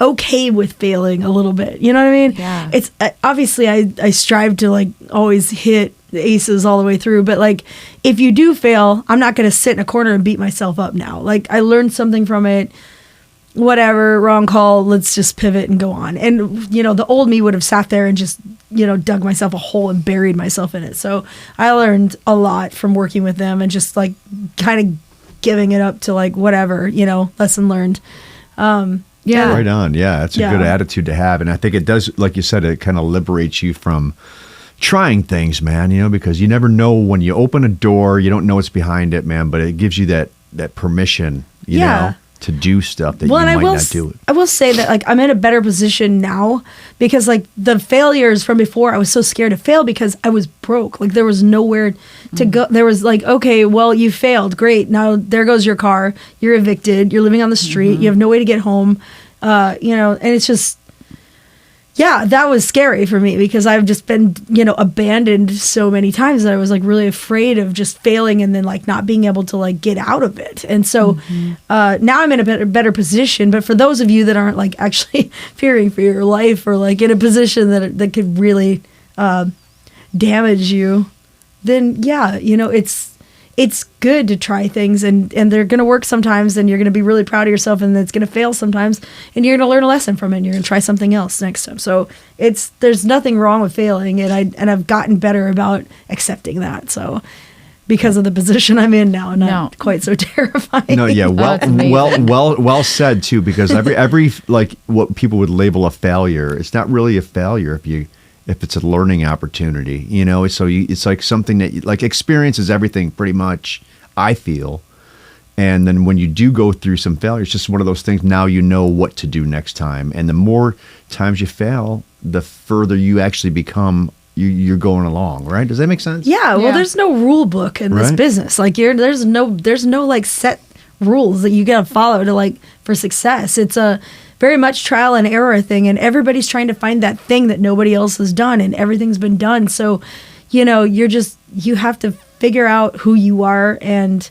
okay with failing a little bit. You know what I mean?
Yeah.
It's obviously I strive to like always hit the aces all the way through, but like, if you do fail, I'm not going to sit in a corner and beat myself up now. Like, I learned something from it. Whatever, wrong call, let's just pivot and go on. And, you know, the old me would have sat there and just, you know, dug myself a hole and buried myself in it. So I learned a lot from working with them and just like kind of giving it up to like whatever, you know, lesson learned.
Yeah.
Right on. Yeah, it's a good attitude to have. And I think it does, like you said, it kind of liberates you from trying things, man, you know, because you never know when you open a door, you don't know what's behind it, man, but it gives you that permission, you know, to do stuff that you might not do.
I will say that like I'm in a better position now because like the failures from before, I was so scared to fail because I was broke. Like there was nowhere to go. There was like, okay, well, you failed. Great. Now there goes your car. You're evicted. You're living on the street. You have no way to get home. You know, and it's just, yeah, that was scary for me because I've just been, you know, abandoned so many times that I was like really afraid of just failing and then like not being able to like get out of it. And so now I'm in a better position. But for those of you that aren't like actually fearing for your life or like in a position that could really damage you, then yeah, you know, it's good to try things and they're going to work sometimes and you're going to be really proud of yourself and it's going to fail sometimes and you're going to learn a lesson from it and you're going to try something else next time. So there's nothing wrong with failing and I've gotten better about accepting that. So because of the position I'm in now, not quite so terrifying.
No, yeah, well said too, because every like what people would label a failure, it's not really a failure if it's a learning opportunity, you know. So it's like something that like experience is everything pretty much, I feel. And then when you do go through some failure, it's just one of those things. Now you know what to do next time, and the more times you fail, the further you actually become. You're going along, right? Does that make sense?
Yeah. Well, there's no rule book in this business. Like there's no like set rules that you gotta follow to like for success. It's a very much trial and error thing, and everybody's trying to find that thing that nobody else has done, and everything's been done. So, you know, you have to figure out who you are, and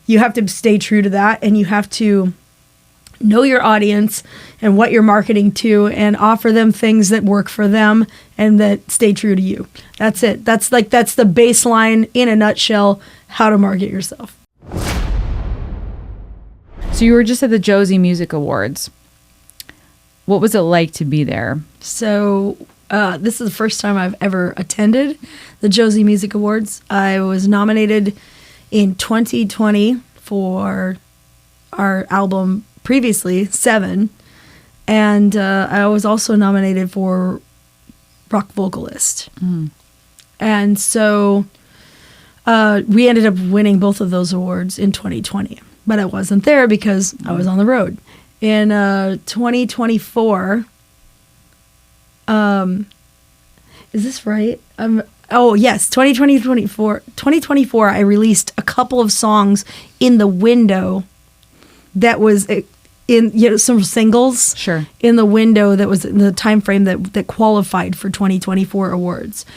you have to stay true to that, and you have to know your audience and what you're marketing to, and offer them things that work for them and that stay true to you. That's it. That's the baseline in a nutshell, how to market yourself.
So you were just at the Josie Music Awards. What was it like to be there?
So this is the first time I've ever attended the Josie Music Awards. I was nominated in 2020 for our album previously, 7. And I was also nominated for Rock Vocalist. And so we ended up winning both of those awards in 2020. But I wasn't there because I was on the road. In 2024, is this right? Oh yes, 2024. I released a couple of songs in the window. That was in some singles.
Sure.
In the window that was in the time frame that qualified for 2024 awards,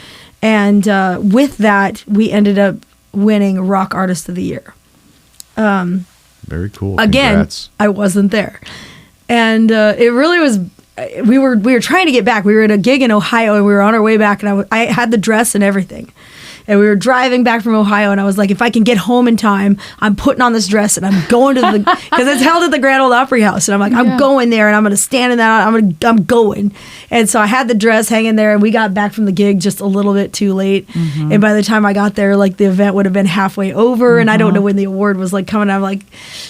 and with that we ended up winning Rock Artist of the Year.
Very cool.
Again,
Congrats.
I wasn't there. And it really was, we were trying to get back. We were at a gig in Ohio and we were on our way back, and I had the dress and everything. And we were driving back from Ohio, and I was like, if I can get home in time, I'm putting on this dress and I'm going to the, because it's held at the Grand Ole Opry House. And I'm like, I'm going there and I'm going to stand in that. I'm going. And so I had the dress hanging there, and we got back from the gig just a little bit too late. And by the time I got there, like the event would have been halfway over. And I don't know when the award was like coming. I'm like,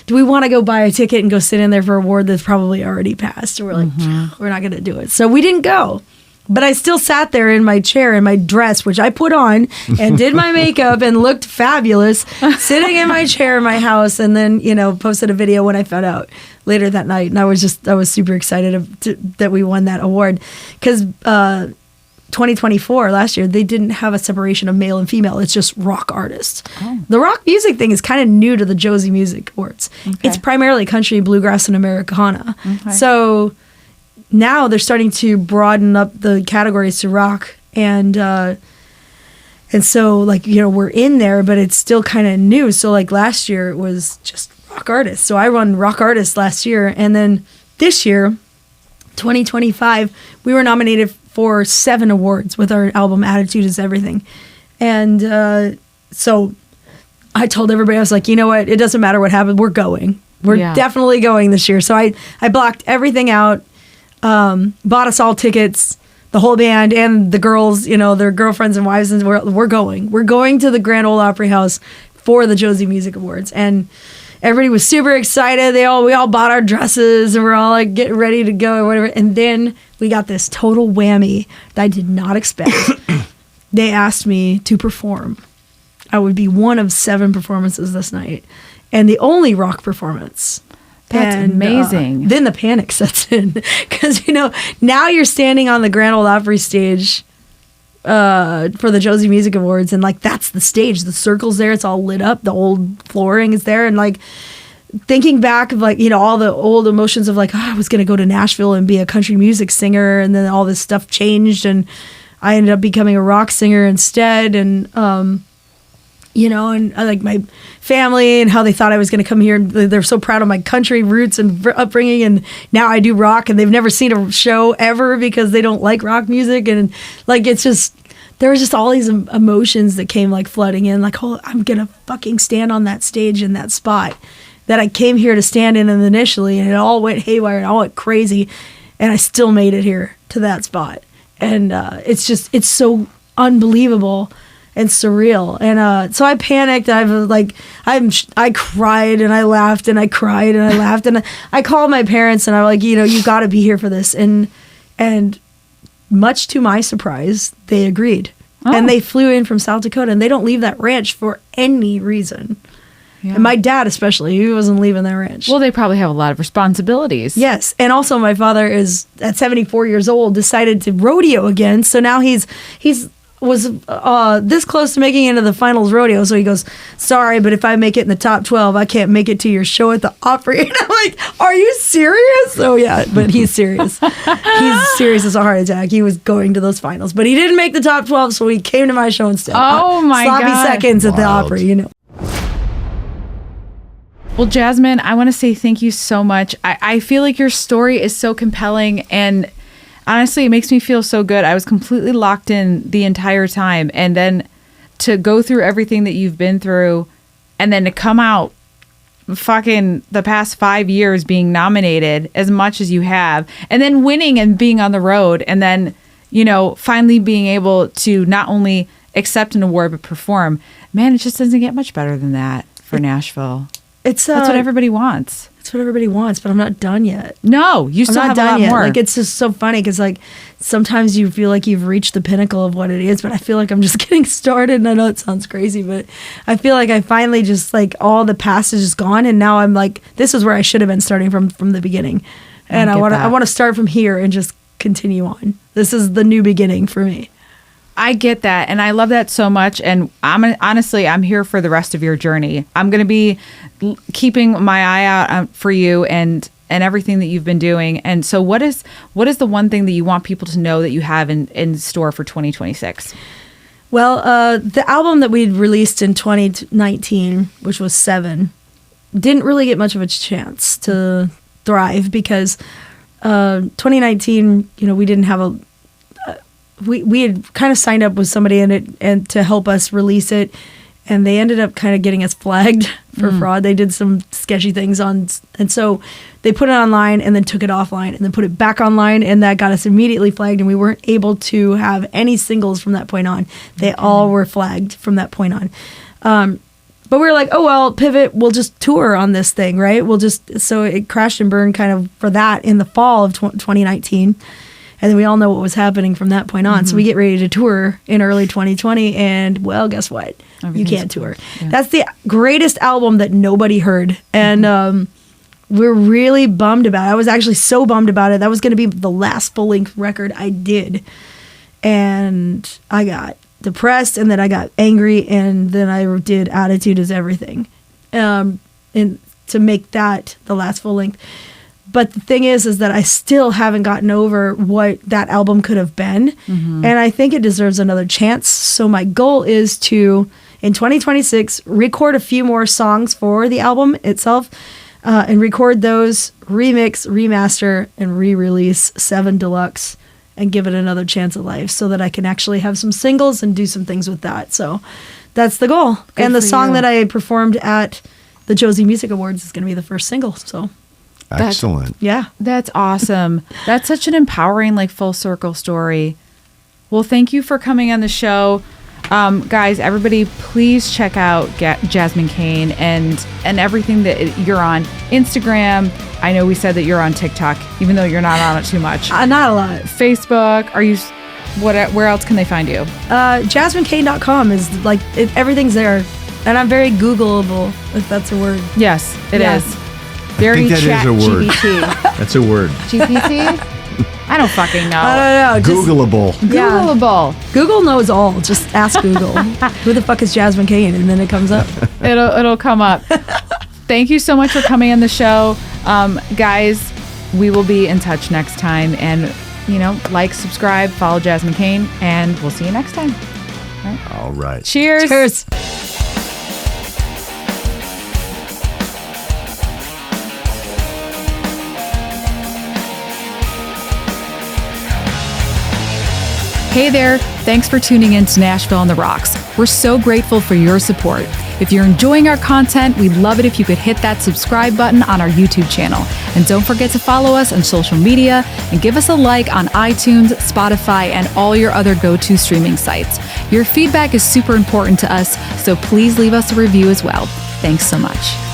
do we want to go buy a ticket and go sit in there for an award that's probably already passed? And we're like, we're not going to do it. So we didn't go. But I still sat there in my chair in my dress, which I put on and did my makeup and looked fabulous, sitting in my chair in my house, and then, posted a video when I found out later that night. And I was super excited that we won that award, because 2024, last year, they didn't have a separation of male and female. It's just rock artists. The rock music thing is kind of new to the Josie Music Awards. It's primarily country, bluegrass, and Americana. So now they're starting to broaden up the categories to rock, and so like, we're in there, but it's still kind of new. So like last year it was just rock artists. So I won rock artists last year, and then this year, 2025, we were nominated for 7 awards with our album Attitude Is Everything. And so I told everybody, I was like, you know what, it doesn't matter what happened, we're going. We're definitely going this year. So I blocked everything out. Bought us all tickets, the whole band and the girls, their girlfriends and wives, and we're going. We're going to the Grand Ole Opry House for the Josie Music Awards, and everybody was super excited. We all bought our dresses, and we're all like getting ready to go or whatever. And then we got this total whammy that I did not expect. They asked me to perform. I would be one of 7 performances this night, and the only rock performance.
That's amazing.
Then the panic sets in, because now you're standing on the Grand Ole Opry stage for the Josie Music Awards, and like that's the stage. The circle's there. It's all lit up. The old flooring is there, and like thinking back of like all the old emotions of like, I was gonna go to Nashville and be a country music singer, and then all this stuff changed, and I ended up becoming a rock singer instead, and and like my family and how they thought I was going to come here. They're so proud of my country roots and upbringing, and now I do rock, and they've never seen a show ever because they don't like rock music. And like, it's just, there was just all these emotions that came like flooding in, like, oh, I'm going to fucking stand on that stage in that spot that I came here to stand in initially, and it all went haywire and all went crazy, and I still made it here to that spot. And it's so unbelievable and surreal. And so I panicked. I cried and I laughed and I cried and I laughed, and I called my parents, and I'm like, you got to be here for this. And much to my surprise, they agreed. And they flew in from South Dakota, and they don't leave that ranch for any reason. And my dad especially, he wasn't leaving that ranch.
Well, they probably have a lot of responsibilities.
Yes. And also my father is at 74 years old, decided to rodeo again. So now he's was this close to making it into the finals rodeo. So he goes, sorry, but if I make it in the top 12, I can't make it to your show at the Opry. And I'm like, are you serious? Oh yeah, but he's serious. He's serious as a heart attack. He was going to those finals, but he didn't make the top 12, so he came to my show instead.
Oh my God.
Sloppy seconds at the Opry,
Well, Jasmine, I want to say thank you so much. I feel like your story is so compelling, and honestly, it makes me feel so good. I was completely locked in the entire time. And then to go through everything that you've been through, and then to come out fucking the past 5 years being nominated as much as you have, and then winning and being on the road, and then, finally being able to not only accept an award but perform. Man, it just doesn't get much better than that for Nashville. That's what everybody wants.
That's what everybody wants, but I'm not done yet.
No, you still have a lot more.
Like, it's just so funny because like sometimes you feel like you've reached the pinnacle of what it is, but I feel like I'm just getting started. And I know it sounds crazy, but I feel like I finally just like all the past is just gone, and now I'm like, this is where I should have been starting from the beginning, and I want to start from here and just continue on. This is the new beginning for me.
I get that, and I love that so much. And I'm here for the rest of your journey. I'm going to be keeping my eye out for you and everything that you've been doing. And so what is the one thing that you want people to know that you have in store for 2026?
Well, the album that we released in 2019, which was 7, didn't really get much of a chance to thrive because 2019, we didn't have we had kind of signed up with somebody and to help us release it, and they ended up kind of getting us flagged for fraud. They did some sketchy things and so they put it online and then took it offline and then put it back online, and that got us immediately flagged, and we weren't able to have any singles from that point on. They all were flagged from that point on. But we were like, oh, well, pivot, we'll just tour on this thing, right? So it crashed and burned kind of for that in the fall of 2019. And then we all know what was happening from that point on. So we get ready to tour in early 2020, and well, guess what? You can't tour. Yeah. That's the greatest album that nobody heard. And we're really bummed about it. I was actually so bummed about it. That was going to be the last full-length record I did. And I got depressed, and then I got angry, and then I did Attitude Is Everything, and to make that the last full length. But the thing is that I still haven't gotten over what that album could have been, and I think it deserves another chance. So my goal is to, in 2026, record a few more songs for the album itself, and record those, remix, remaster, and re-release 7 Deluxe, and give it another chance at life so that I can actually have some singles and do some things with that. So that's the goal.
Good
and the
for
song
you.
that I performed at the Josie Music Awards is going to be the first single. So
Excellent.
yeah.
That's awesome. That's such an empowering, like, full circle story. Well, thank you for coming on the show. Guys, everybody, please check out Jasmine Cain and everything that you're on. Instagram. I know we said that you're on TikTok, even though you're not on it too much.
Not a lot.
Facebook. Are you? Where else can they find you?
JasmineCain.com is like, everything's there. And I'm very Googleable, if that's a word.
Yes, it
Yeah.
is. Very
that is
chat
a word.
GPT.
That's a word.
GPT? I don't fucking know.
I don't know. Just,
Googleable.
yeah.
Googleable.
Google knows all. Just ask Google. Who the fuck is Jasmine Cain? And then it comes up.
It'll come up. Thank you so much for coming on the show. Guys, we will be in touch next time. And, like, subscribe, follow Jasmine Cain, and we'll see you next time.
All right.
Cheers.
Cheers.
Hey there, thanks for tuning in to Nashville on the Rocks. We're so grateful for your support. If you're enjoying our content, we'd love it if you could hit that subscribe button on our YouTube channel. And don't forget to follow us on social media and give us a like on iTunes, Spotify, and all your other go-to streaming sites. Your feedback is super important to us, so please leave us a review as well. Thanks so much.